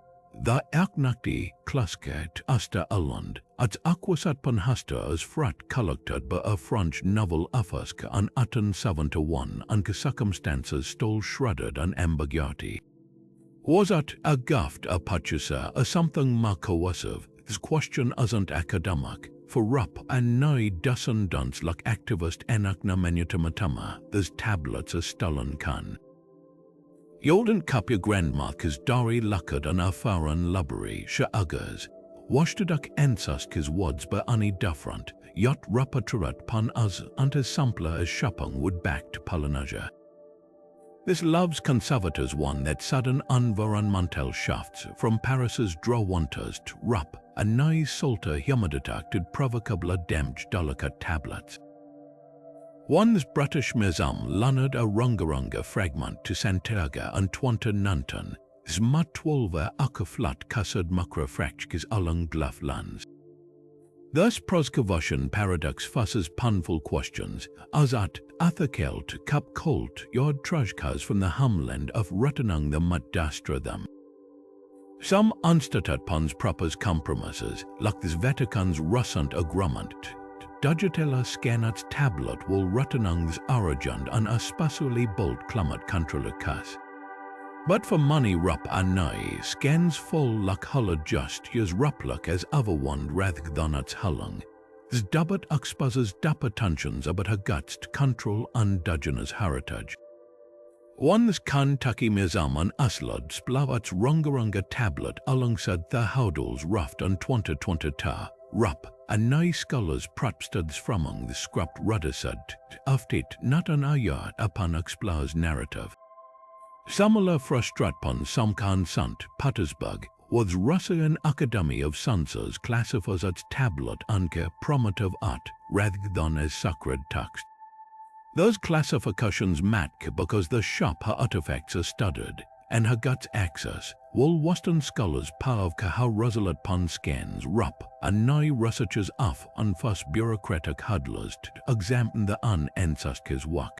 S1: the Aknakti Klasket Asta Aland, ats Aquasatpan Hastua as frat collected by a French novel Afask an Atan 7-1 and circumstances stole shredded and ambiguity. Was it a gaft a purchaser or something more coercive? This question isn't academic. For Rapa Nui descendants like activist Anakna Manutamatama, these tablets are stolen kan. Yolden kapya grandmarkers Dari Luckard and Afaran Lubbery, Sha'agas, washtaduk ancestors words by any different, yet Rapaturat pan as and as sampler as Shapang would back to Polynesia. This loves conservators one that sudden environmental shafts from Paris's Drawanters to Rap a nice salter humiditak provocable damage delicate tablets. One's British Museum lanned a Rongorongo fragment to Santiago and Twanta Nanton, zmatwolva akaflat kasad makrofrakchkis along Glyph lands. Thus proskavushan paradox fusses punful questions, as at athakelt kap colt yod trajkas from the hamland of Ruttenung the Matdastradam. Some unstatat puns propers compromises, like this Vatican's russant agreement, Digitella scanats tablet will Ruttenung's origin an especially bold climate controlakas. But for money Rapa Nui scans full like hulla just use rupluk as otherwond rather than its hulling. This dubbet exposes dapper tensions about her guts to control indigenous heritage. One's Kentucky Museum and Uslod splavats Rongorongo tablet alongside the Houdels Ruft and 2022 Rup and Nui scholars propstuds framong the scrupt ruddersud aftit not an ayard upon explores narrative. Similar frustratpon samkan sant Petersburg was Russian Academy of Sciences classifies its tablet anke primitive art rather than as sacred text. Those classifications match because the shop her artifacts are studied and her guts access, while Western scholars pavka how Rosalind pon scans rup and Nui researchers off on first bureaucratic huddlers to examine the ancestors' work.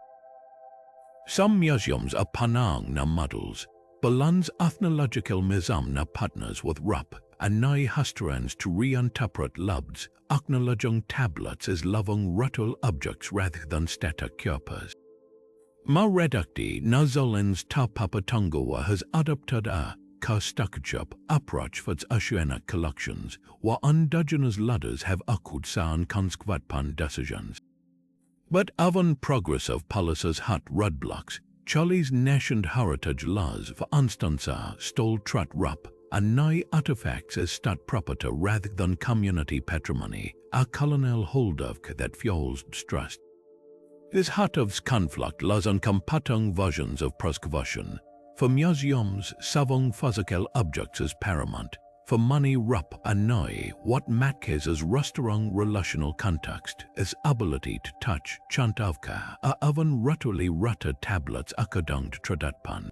S1: Some museums are panang na models, Balan's ethnological museum na partners with rup and Nui historians to reinterpret lubs, acknowledging tablets as loving ritual objects rather than static körpers. Ma redakti Nazolens ta Papatungawa has adopted a Kostakachop approach for its Ashuana collections, while indigenous ladders have akud saan konskvatpan decisions. But even progressive policies hat roadblocks, Charlie's national heritage laws for instance stole trat rup and Nui artifacts as state property rather than community patrimony, a colonial holdovk that fuels distrust. This hatov's conflict lies on competing versions of proskvushan. For museums, saving physical objects is paramount. For money rup and Nui, what matters is restaurant relational context, is ability to touch chantavka, a even ritually rutted tablets akadung tradatpan.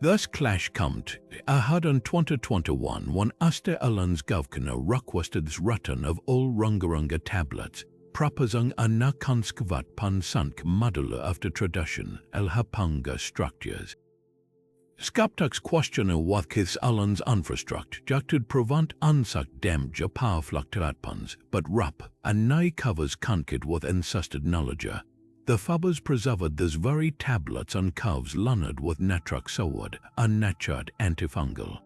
S1: Thus clash comed, ahead in 2021 when Easter Island Governor requested this rutten of all Rongorongo tablets, proposing a nakonskvat pan sank model after tradition, el hapanga structures. Skeptics question what this Island's infrastructure could prevent unsucked damage of power fluctuatpans, but rup and Nui covers kankid with insisted knowledge. The fabbers preserved these very tablets and curves learned with natraxowad, a natured antifungal.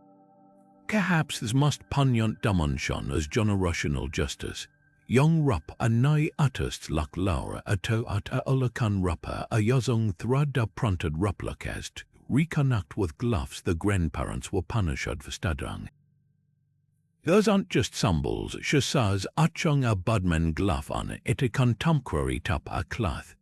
S1: Perhaps this most poignant dimension is generational justice. Young rup and Nui artists like Laura ato at a ulakan rupper a yozong thrada printed replicast reconnect with Glyphs the grandparents were punished for studying. Those aren't just symbols, she says achong a budman glyph on it a contemporary tap a cloth,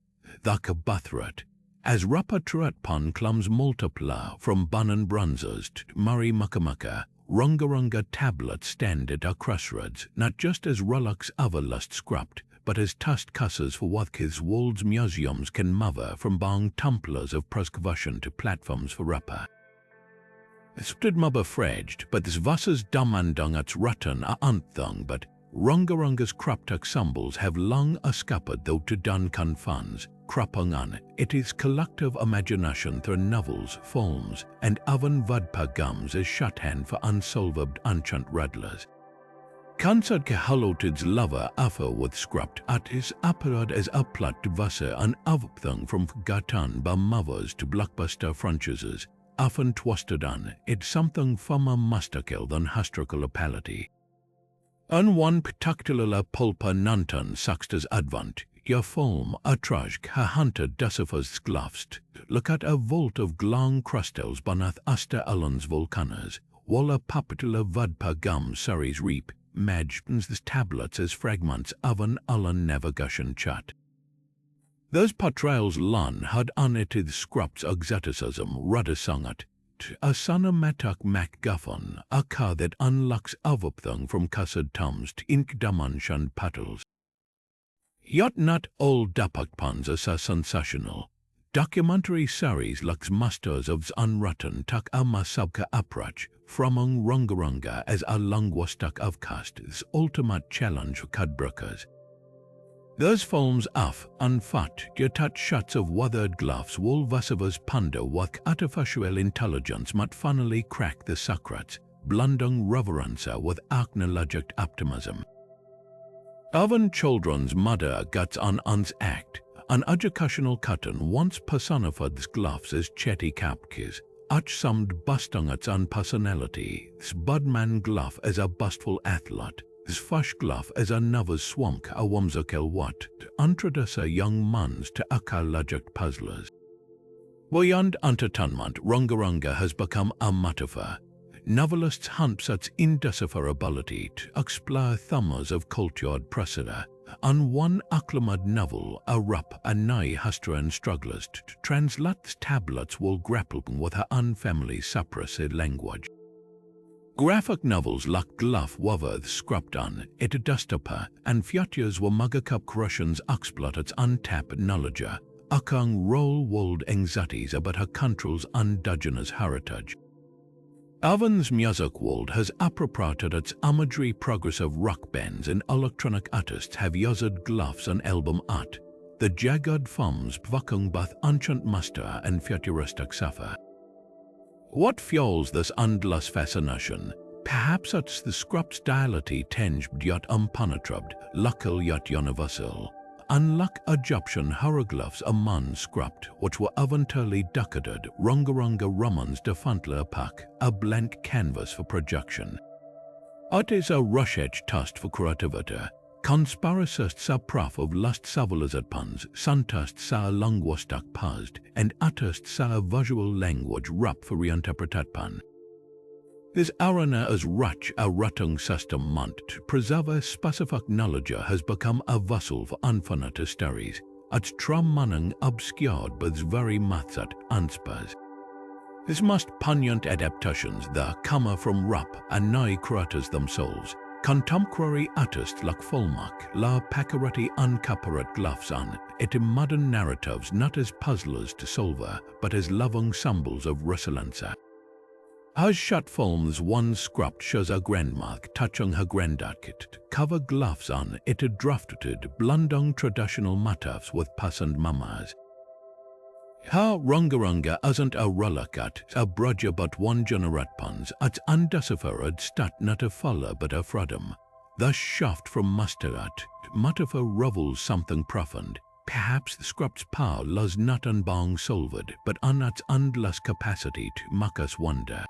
S1: thak a bathrat, as Rapa Turatpan clums multiply from Banan bronzes to Murray Muckamucka, Rongorongo tablets stand at our crossroads, not just as relics everlust scrapped, but as test cusses for what his world's museums can mother from bang tumblers of proskvushan to platforms for Rapa. Stood mubber fredged, but this vasses damandung ats rutten a anthung, but Rongorongo's cryptic symbols have long escaped though to Duncan funds, cropping on it is collective imagination through novels, films, and even vodpa gums as shorthand for unsolved ancient riddlers. Concert gehaloted's lover affer with script at his apparad as uplat to Wasser an avpthung from Gatan by mothers to blockbuster franchises, often twisted on it something from a masterkill than historical apality. On one particular pulpa nantan suxtas advent, your film a trajk ha hunted decipher's glyphs, look at a vault of glong crystals beneath Easter Island's volcanoes, while a particular vodpa gum series reap, imagines the tablets as fragments of an Island navigation chart. Those portrayals Lon had unearthed scripts exoticism rudder songet, a sanamatak macguffin, a car that unlocks avupthang from cussed tums to ink damanshan petals. Yet not all dapakpans are sensational. Documentary series lux masters of unwritten tak amasabka aprach, framong Rongorongo as a linguistic avcast, this ultimate challenge for cudbrookers. Those films af unfat touch shots of weathered glyphs will vasavas ponder what artificial intelligence might finally crack the secrets, blending reverence with archaeologic optimism. Even children's mother gets on uns act, an educational cotton once personified glyphs as chetty kapkis, summed busting its own personality, this budman glyph as a bustful athlete, this fush glyph as a novice swamp a whimsical what, introduce young mans to archaeologic puzzlers. Beyond entertainment, Rongorongo has become a metaphor. Novelists hunt such indecipherability to explore themes of cultured precedent. On one acclamated novel, a Rapa Nui historian struggles to translate tablets while grappling with her unfamiliar suppressed language. Graphic novels like Glyph waveth scriptan, it dustapa, and features were magakap Russians exploit its untapped knowledge, occurring real-world anxieties about her country's indigenous heritage. Alvin's music world has appropriated its imagery progressive rock bands and electronic artists have used glyphs on album art, the jagged forms provoking both ancient master and futuristic suffer. What fuels this endless fascination? Perhaps it's the script's duality tinged yet impenetrable, local yet universal. Unlike Egyptian hieroglyphs a manuscript which were eventually decoded, Rongorongo romans definitely opaque, a blank canvas for projection. It is a rush-edge test for creativity. Conspiracists are prof of lust civilized puns, scientists are linguistic puzzed, and artists are visual language rap for reinterpreted pun. This arena is rich a rutting system meant to preserve a specific knowledge has become a vessel for infinite stories. Its trum obscured by this very method unspurs. These most poignant adaptations that come from Rapa Nui creators themselves. Contemporary artists like Fulmak la pacarati uncaparate glyphs on it in modern narratives not as puzzlers to solve but as loving symbols of resilience. As short films one script shows a grandma touching her granddad to cover glyphs on it drafted blending traditional motifs with passant mamas. Her Rongorongo isn't a relic a brodge but one generatpans, it's undeciphered stat not a follow but a freedom. Thus shaft from masterat, metaphor revels something profound. Perhaps the script's power lies not in being solved, but on its endless capacity to make us wonder.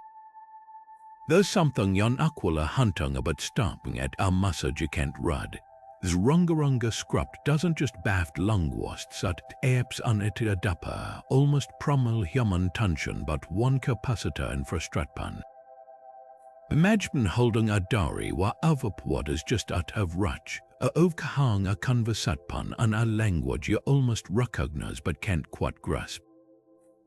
S1: There's something yon aquila hunting about stopping at a message you can't read. This Rongorongo script doesn't just baffle linguists, it apes on it a dapper, almost primal human tension but one capacitor in frustratpan. Imagine holding a diary where overport is just out of reach, a overhang a conversatpan in a language you almost recognize but can't quite grasp.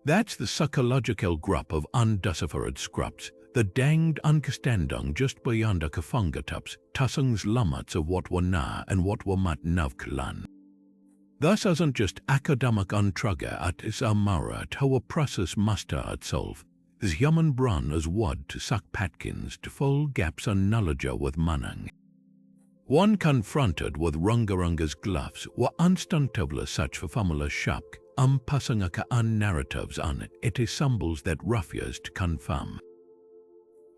S1: That's the psychological grip of undeciphered scripts. The danged understanding just beyond a fingertips, tussing's limits of what were na and what were mat navklan. Thus isn't just academic untrugger at is a merit how a process master itself. This human brain is wood to suck patkins to fill gaps in knowledge with manning. One confronted with Rongorongo's glyphs were instinctively search for familiar shock, passing a narratives on it is symbols that refuse to confirm.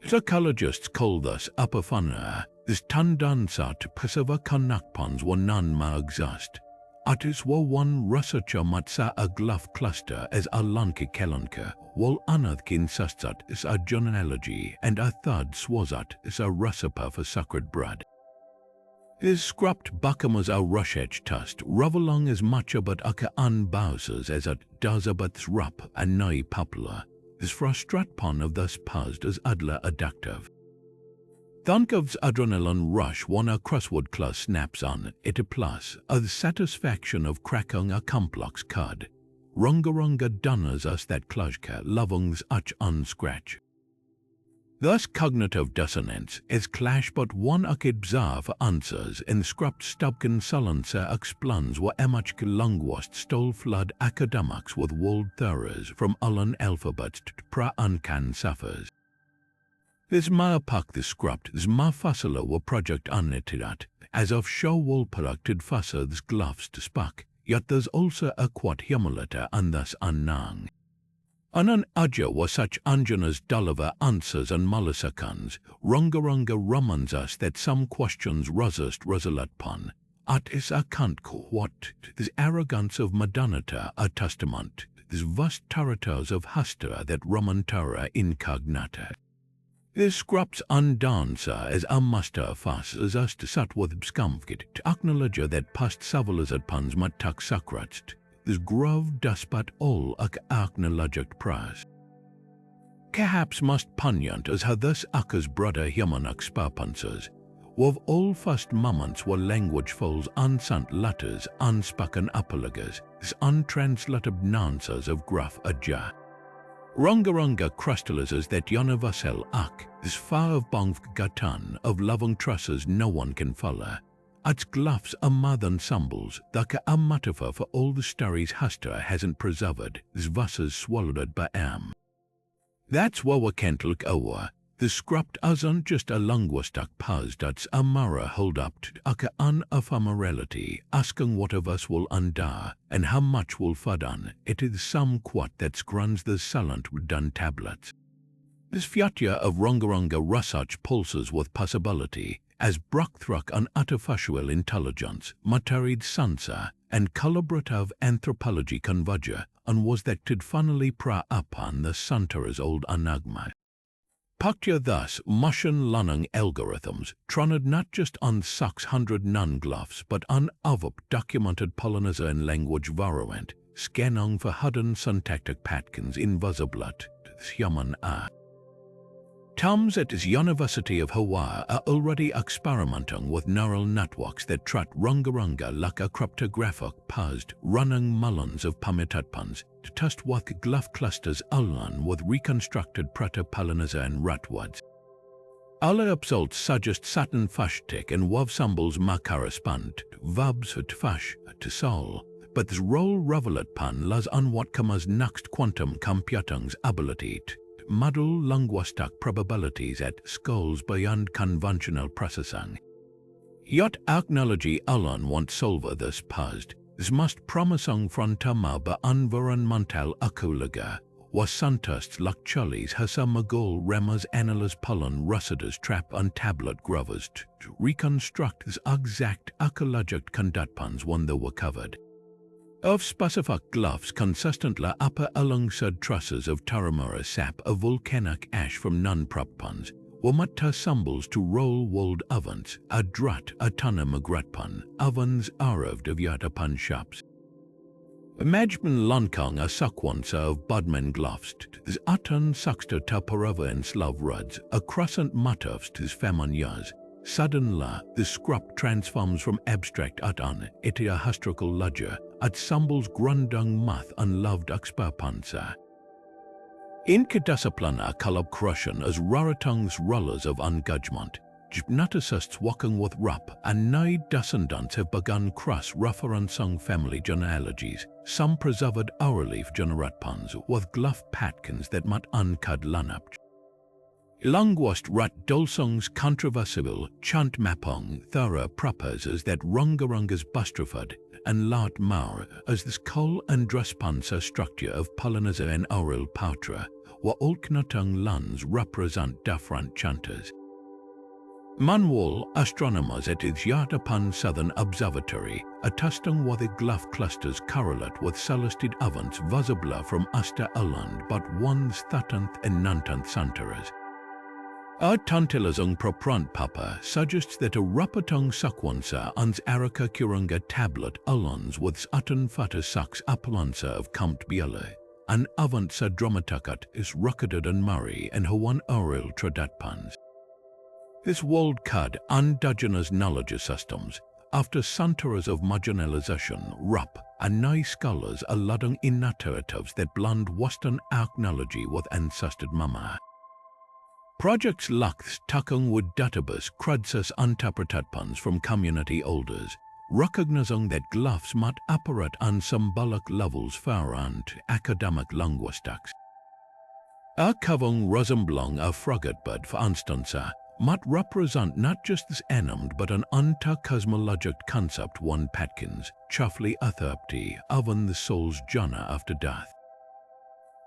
S1: Psychologists call this apophania, this tendency to perceive connections where none may exist. It is where one researcher might say a glyph cluster as a lanky kalanka, while another insists it is a genealogy and a third swears it is a recipe for sacred bread. His script becomes a rush-edge test, revealing as much about aka unbowses as it does about Rapa Nui popular. This frustratpon of this puzzed is adler addictive. Think of adrenaline rush when a crossword class snaps on it plus, the satisfaction of cracking a complex code. Rongorongo dunners us that klajka lovungs uch unscratch. Thus cognitive dissonance is clash but one akid bzar for answers in scrupt stubkin sullenser explans wa emach linguists stole flood academics with world theories from allen alphabets to pra-uncan suffers. This maapak the scrupt, this mafasala wa project unnitirat, as of show wall producted fassers glyphs to spak, yet there's also a quat humilita and thus unnang. Anan aja was such anjanas dulliver answers and molluscans, Rongorongo rumans us that some questions resist resolute pun. At is a kant what, this arrogance of madonata a testament, this vast turreters of hastera that romantara incognata. This scrups undancer as a master fuss as us to sat with scumfgit to acknowledge that past savelas at puns matak sakratst. This grove despot all acknowledged pras. Perhaps must punyant as how thus akkas brother humanak sparpansers, wov all first moments were language falls unsant letters, unspoken apologas, this untranslated nonsense of gruff aja. Rongorongo crystallizes that universal this far of bongf gatan of loving trusses no one can follow. Ats glyphs are more than symbols, that a metaphor for all the stories Hasta hasn't preserved, this verses swallowed it by That's why we can't look over. The script isn't just a linguistic pause that's a mirror hold up to aka unephemerality, asking what of us will undo, and how much will fudun. It is some quat that scruns the silent done tablets. This fiatia of Rongorongo research pulses with possibility, as brockthruck an artificial intelligence, materied sansa, and collaborative anthropology converger, and was that could funnily pra upon the Santora's old enigma. Pactia thus machine learning algorithms truned not just on 600 non-glyphs but on other documented polynesia in language variant, scanning for hidden syntactic patterns invisible to human eye. Toms at the University of Hawaii are already experimenting with neural networks that track Rongorongo like a cryptographic puzzled running millions of permutatpans to test what glyph clusters align with reconstructed proto-Polynesia and Rutwords. Alle absolut suggest Saturn fashtik and wav symbols ma correspond to verbs to fash to soul, but this role revelat pan lies on what comes next quantum computing's ability to muddle linguistic probabilities at scales beyond conventional processing. Yet technology alone won't solve this puzzle. This must promising frontama ba environmental ecologa, was scientists like Charlie's hasa magol remas analyze pollen russidas trap on tablet grovers to reconstruct this exact ecologic conductpans when they were covered. Of specific glyphs consistently upper alongside trusses of Taramura sap of volcanic ash from non-propans, were matta symbols to roll walled ovens, a drat a tana magratpan, ovens arrived of yatapan shops. Imagine lankang a sakwansa of budmen glyphs, this atan saksta taparava in Slav ruds, a crescent matovs tis femanyas. Suddenly, the scrupt transforms from abstract atan into a historical ledger, at symbols grundung math unloved experpansa. In kadisciplina collaboration as raratung's rollers of ungudgment, gymnaticists walking with rap and nigh descendants have begun cross referencing family genealogies, some preserved hourleaf generatpans with glyph patkins that might uncud lanup. Linguist rat dolsung's controversial chant mapong thorough proposes that Rongorongo's bustraford and Lart Maur as this coal and dresspansa structure of Polynesia and oral pautra, were Olknatung lands represent different chanters. Manual astronomers at its Yatapan Southern Observatory attesting what the glyph clusters correlate with celestid events visible from Easter Island but one's 13th and 19th centuries. A tantilizung proprant papa suggests that a rapatung sakwansa ans araka kurunga tablet alons with atan fata saks apalansa of kampt biele, and avantsa dramatakat is rocketed and murray and hawan oral tradatpans. This world cud indigenous knowledge systems, after centuries of marginalization, Rapa Nui scholars are ladding in narratives that blend Western archaeology with ancestral mama. Projects Glyphs takung with database crudses interpretations from community elders, recognizing that glyphs might operate on symbolic levels far beyond academic linguistics. A kavung rosenblong a froggetbird, for instance, might represent not just this animal but an cosmologic concept one Patkins, chuffly authority of the soul's journey after death.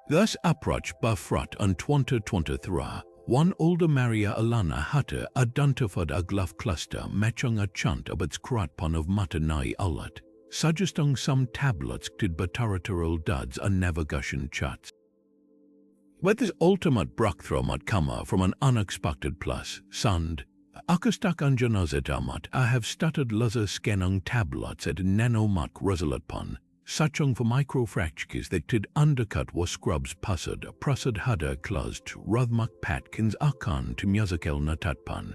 S1: This approach befrot in 2023, one older Maria Alana hatte identified a glyph cluster matching a chant of its kratpan of Matanai Ulat, suggesting some tablets could be territorial duds and navigation charts. But this ultimate breakthrough might come from an unexpected place. Sand, akustak anjanazetamat I have started laser scanning tablets at nanomark resolutpan, searching for microfractures that could undercut what scrubs passed hada closed Rothmak Patkins akan to musical natatpan.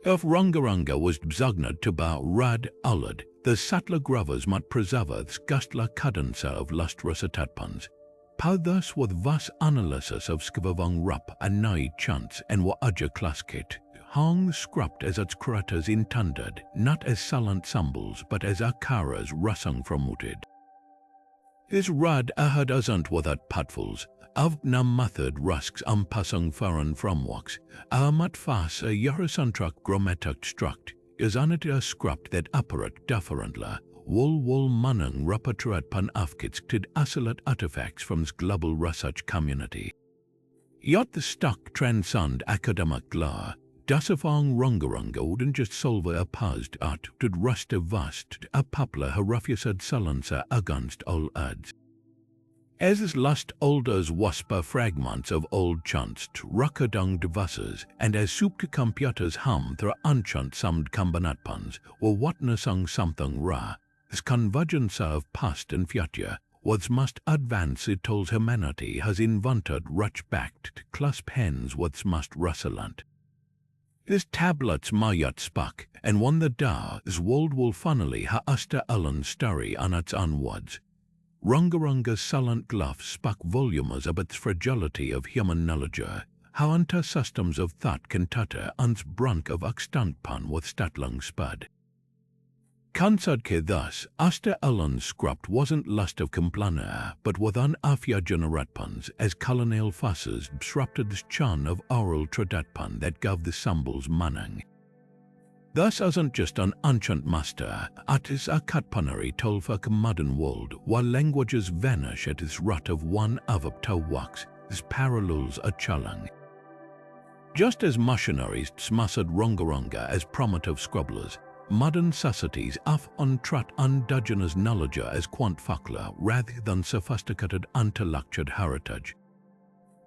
S1: If Rongorongo was bzagnad to ba rad alad, the subtler gravers might preserve the gustla cadenza of lustrous atatpans. How thus with vast analysis of skvavang Rapa Nui chants and wa aja klaskit, hang scrubbed as its creators intended, not as silent symbols but as akaras rusang promoted. This rad ahad asant without patfuls, of nam method rusks passing foreign frameworks, mat fas a yarasantrak grammatic struct, is anit a scrubbed that operate differently. Wol manang rapaturat pan afkits tid isolate artifacts from this global research community. Yet the stock transcend academic law, dasafang Rongorongo wouldn't just solve a puzzled art to rust a vast a poplar harafusad salansa against all odds. As this last olders waspa fragments of old chants rakadung devices and as soup to computers hum through unchant summed combinatpans or whatnessung something ra. This convergence of past and future was most advanced it tells humanity has invented ruch-backed clasp hands what's most russelant. This tablets mayat spak and one the da is world will funnily ha Easter Island story on its onwards. Rongorongo's silent glyphs spak volumes of its fragility of human knowledge, how enter systems of thought can tutter ans brunk of extant pan with statlang spud. Kansadke thus, Easter Island scrupt wasn't lust of complana, but within afia generatpans as colonial fasces disrupted this chan of oral tradatpan that gave the symbols manang. Thus isn't just an ancient master, it is a katpanari told for a modern world, while languages vanish at its rut of one avapta wax, this parallels a chalang. Just as missionaries smashed Rongorongo as primitive scribblers, modern societies of untrat indigenous knowledge as quant fakla rather than sophisticated intellectual heritage.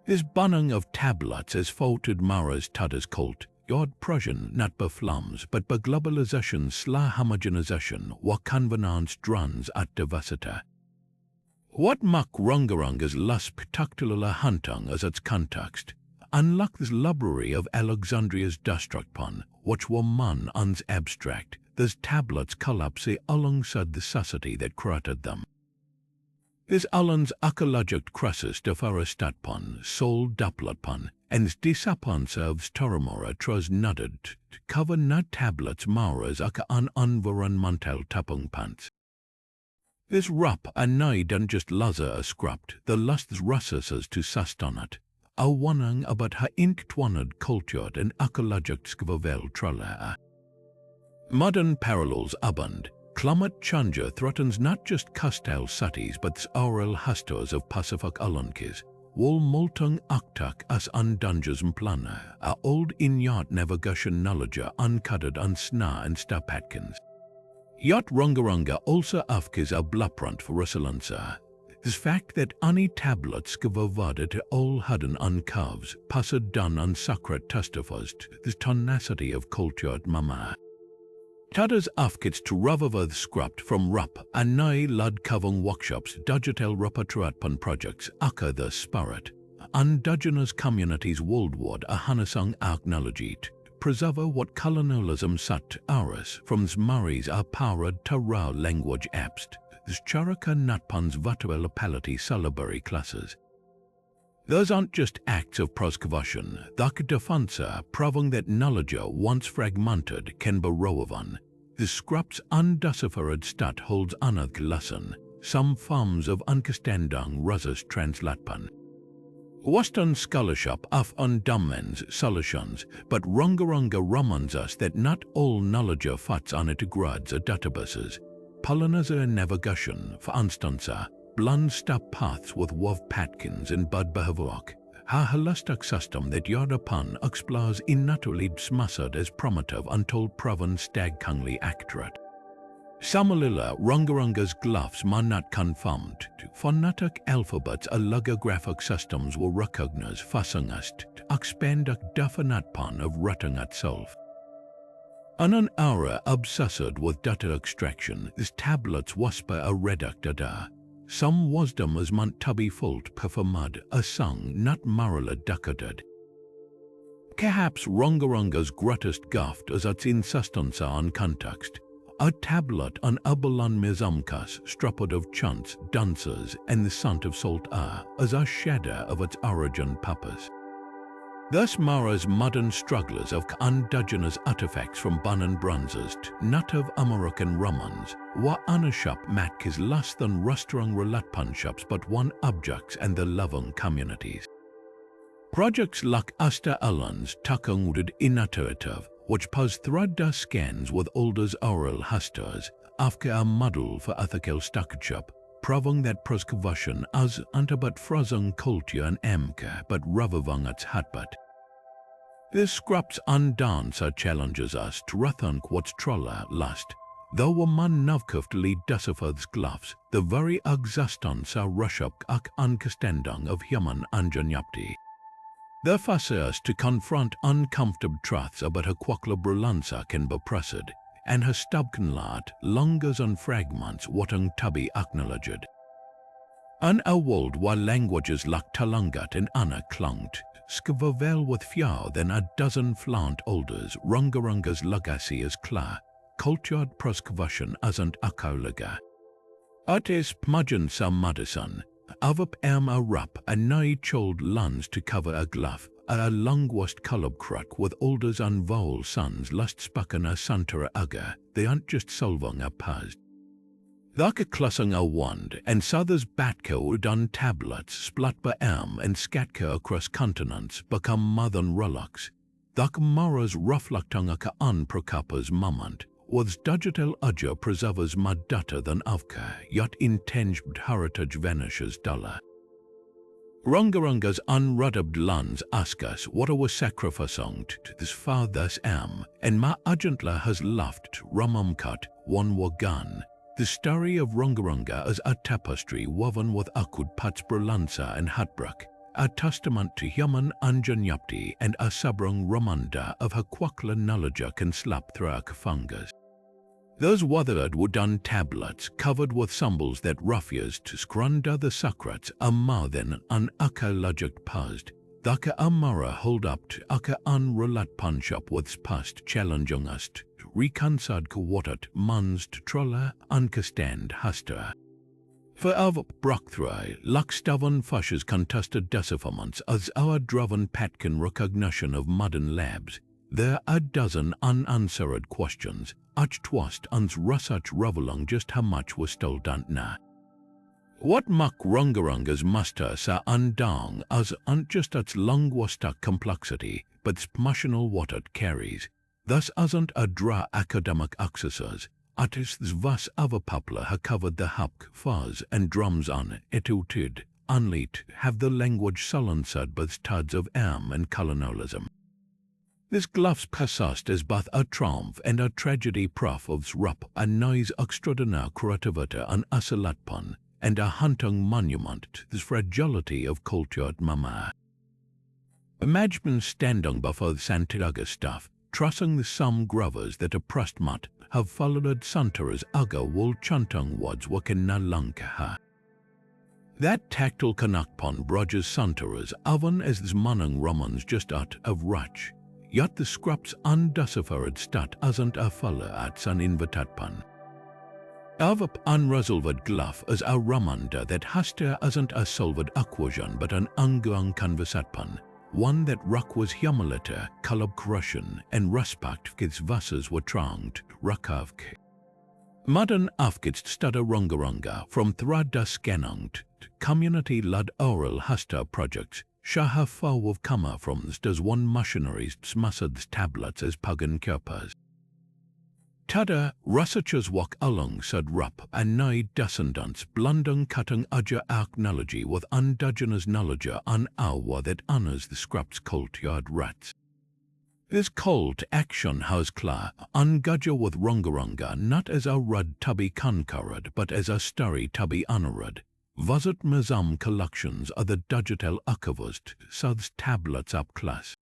S1: This bunning of tablets as faulted Mara's Tadas cult, yod Prussian not beflums but by globalization sla homogenization what convenance druns at diversity. What mak Rongorongo's less particular hunting as its context, unlike this library of Alexandria's distractpon, which were man uns abstract, these tablets collapse alongside the society that created them. This Alan's archaeologic crisis deforestatpon, soul daplatpon, and disapon serves Toramora tros nudded to cover not tablets mauras aka an environmental tapung pants. This Rapa Nui done just laza a scrupt, the lusts russes to sustain it. A wanang about her inktwanad cultured and archaeologic skvavel trala. Modern parallels abund. Climate change threatens not just coastal cities but oral hastors of Pacific Islandkis. Wol moltung aktak as undunges plana, a old inyat navigation knowledge uncutted on sna and stapatkins. Yat Rongorongo also afkis a blueprint for resilienza. This fact that any tablets gavavada to all hidden uncurves, passed done on sacred testifies to the tenacity of cultured mama. Tadas afkits to ravavad scrupt from Rapa Nui lud kavung workshops digital repertoratpan projects aka the spirit. Indigenous communities worldwide a hanasang acknowledged, preserve what colonialism sat ours from Murray's powered Tara language apps, Charaka Natpan's Vatuelapality Sullibury classes. Those aren't just acts of proscovation, thak defansa proving that knowledge once fragmented can be rovan. The scraps undeciphered stat holds another lesson, some forms of understanding ruses translatpan. Western scholarship of undumens solutions, but Rongorongo reminds us that not all knowledge fats on it grads or databases. Pollinator navigation, for instance, blend step paths with wove patkins and bud behavok. Ha holistic system that Yardapan explores innaturally smashed as primitive until proven stagkingly accurate. Samalila Rongorongo's glyphs are not confirmed. Phonetic alphabets or logographic systems will recognize fasangast, expand definition of writing itself. In an era obsessed with data extraction, these tablets whisper a redacted. Some wisdom is meant to be felt performed, a song not morally decaded. Perhaps Rongorongo's greatest gift is its insistence on context. A tablet on Abalon Mizamkas, strupped of chants, dances, and the scent of salt air, is a shadow of its origin purpose. Thus Mara's modern strugglers of indigenous artifacts from Bannon bronzes to Native American Romans were unashop matkis less than restaurant relatpan shops but one objects and the loving communities. Projects like Easter Island's Takangwooded Initiative, which pose thread scans with older's oral hasters after a model for ethical stewardship, proving that proscovation as ante but frozen culture and emke but ravavang its hatbit. This scraps undancer challenges us to rethink what's trolla last, though a man navkuftly deciphered glyphs, the very existence a rushup ak understanding of human ingenuity. Their us to confront uncomfortable truths about her quakla brulanza can be pressed, and her stubkenlaat longers and fragments watting to be acknowledged. In a world where languages like Talangat and Anna clunked, skvavel with fewer than a dozen flaunt olders, Rongorongo's legacy is clear, cultured proscovation isn't akauliga. It is pmudgen some medicine, avap a rap a nigh chold lands to cover a glyph, a longwast colobkruk with olders and vowel sons lust spoken a santara aga, they aren't just solving a past. Thaka clussing a wand, and Souther's batco done tablets splat by and scatco across continents become modern relics. Thaka Mara's reflectanga unprokapa's moment, was digital udja preservers mad data than avka, yet intangible heritage vanishes dollar. Rongorongo's unrudded lands ask us what was sacrificing to this father's and ma agentla has left ramamkat one wagan. The story of Rongorongo is a tapestry woven with akud patsbralansa and hatbrook, a testament to human ingenuity and a sabrung romanda of her quakla knowledge can slap through our fingers. Those weathered wooden tablets covered with symbols that refuse to scrunda the secrets are more than an archaeologic past. Thaka amara hold up to aka unrelat punch-up with past challenging us to reconcile what mans to trolla understand haster. For our breakthrough, Luckstavan Fischer's contested decipherments as our driven patkin recognition of modern labs, there are a dozen unanswered questions, ach twast ans research reveling just how much was still done now. What mak Rongorongo's master sa undang as just its linguistic complexity, but smashinal what it carries. Thus isn't a dry academic exercise. Artists was other poplar have covered the hapk, fuzz, and drums on etutud, unlit, have the language silenced by studs of and colonialism. This glyphs persist as both a triumph and a tragedy proof of Rapa Nui's extraordinary creativity and asilatpan, and a hunting monument to the fragility of cultured mama. Imagine standing before the Santiago staff, trusting the some grovers that oppressed mat have followed Santa's aga wool chantung words wakin na lanka. That tactile canakpon Brogers Santa's oven as the manung romans just out of rach. yet the script's undeciphered stat isn't a fuller at san invitatpan. Avap unresolved glyph is a reminder that haster isn't a solved equation but an ongoing conversatpan, one that requires humility, collaboration, and respect because verses were trångt, rakavk. Modern afgits study Rongorongo from thrada skenangt, community-led oral haster projects, shaha fo of kama from does one missionaries smashed tablets as pagan kirpas. Tada, researchers walk alongside Rapa Nui descendants, blending cutting edge archaeology with indigenous knowledge on our that honors the script's cultured rats. This cult action has clear, engage with Rongorongo not as a rud to be conquered, but as a story to be honored. Visit museum collections of the digital archivist, such tablets up class.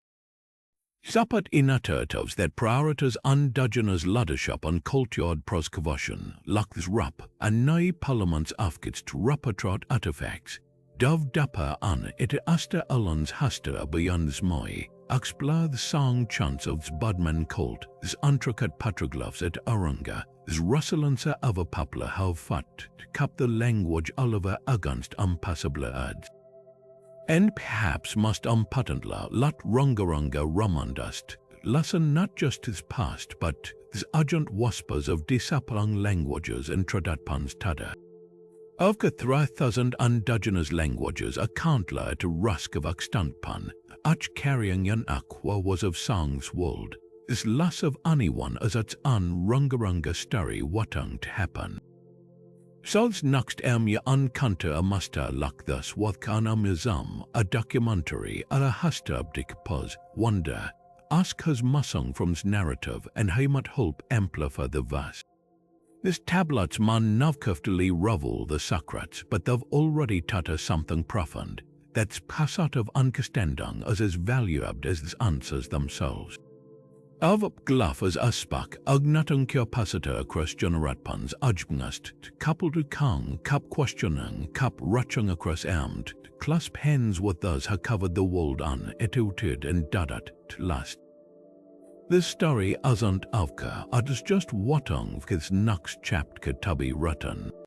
S1: Support initiatives that prioritize indigenous leadership and cultured preservation, like this Rapa Nui parliaments afgits to repatriate artifacts. Dov dapper an it Easter Island's haster beyond this moi, explore the song chants of this Budman cult, this intricate petroglyphs at Oranga, this rustling of a poplar have fought to cap the language Oliver against impassable odds. And perhaps most importantly, let Rongorongo remind us to listen not just his past, but his urgent whispers of disappearing languages in Tradatpan's tada. Of the 3,000 indigenous languages accountla to rusk of extantpan, each carrying an aqua was of song's world, is less of anyone as its own Rongorongo story waiting to happen. Sols next je unkante a master like this with kana museum, a documentary a hastabdik pos, wonder, ask his musang from his narrative and he might help amplify the verse. This tablets man navkaftali revel the secrets, but they've already taught us something profound, that's passat of understanding as valuable as the answers themselves. Avap glyph is aspak, agnatung capacity across generatpans ajbngast, coupled to kang, kap questioning, kap rutching across armed, clasp hands with those who covered the world on, etuted and dadat, last. This story isn't avka, it is just watong because next chapter could be written.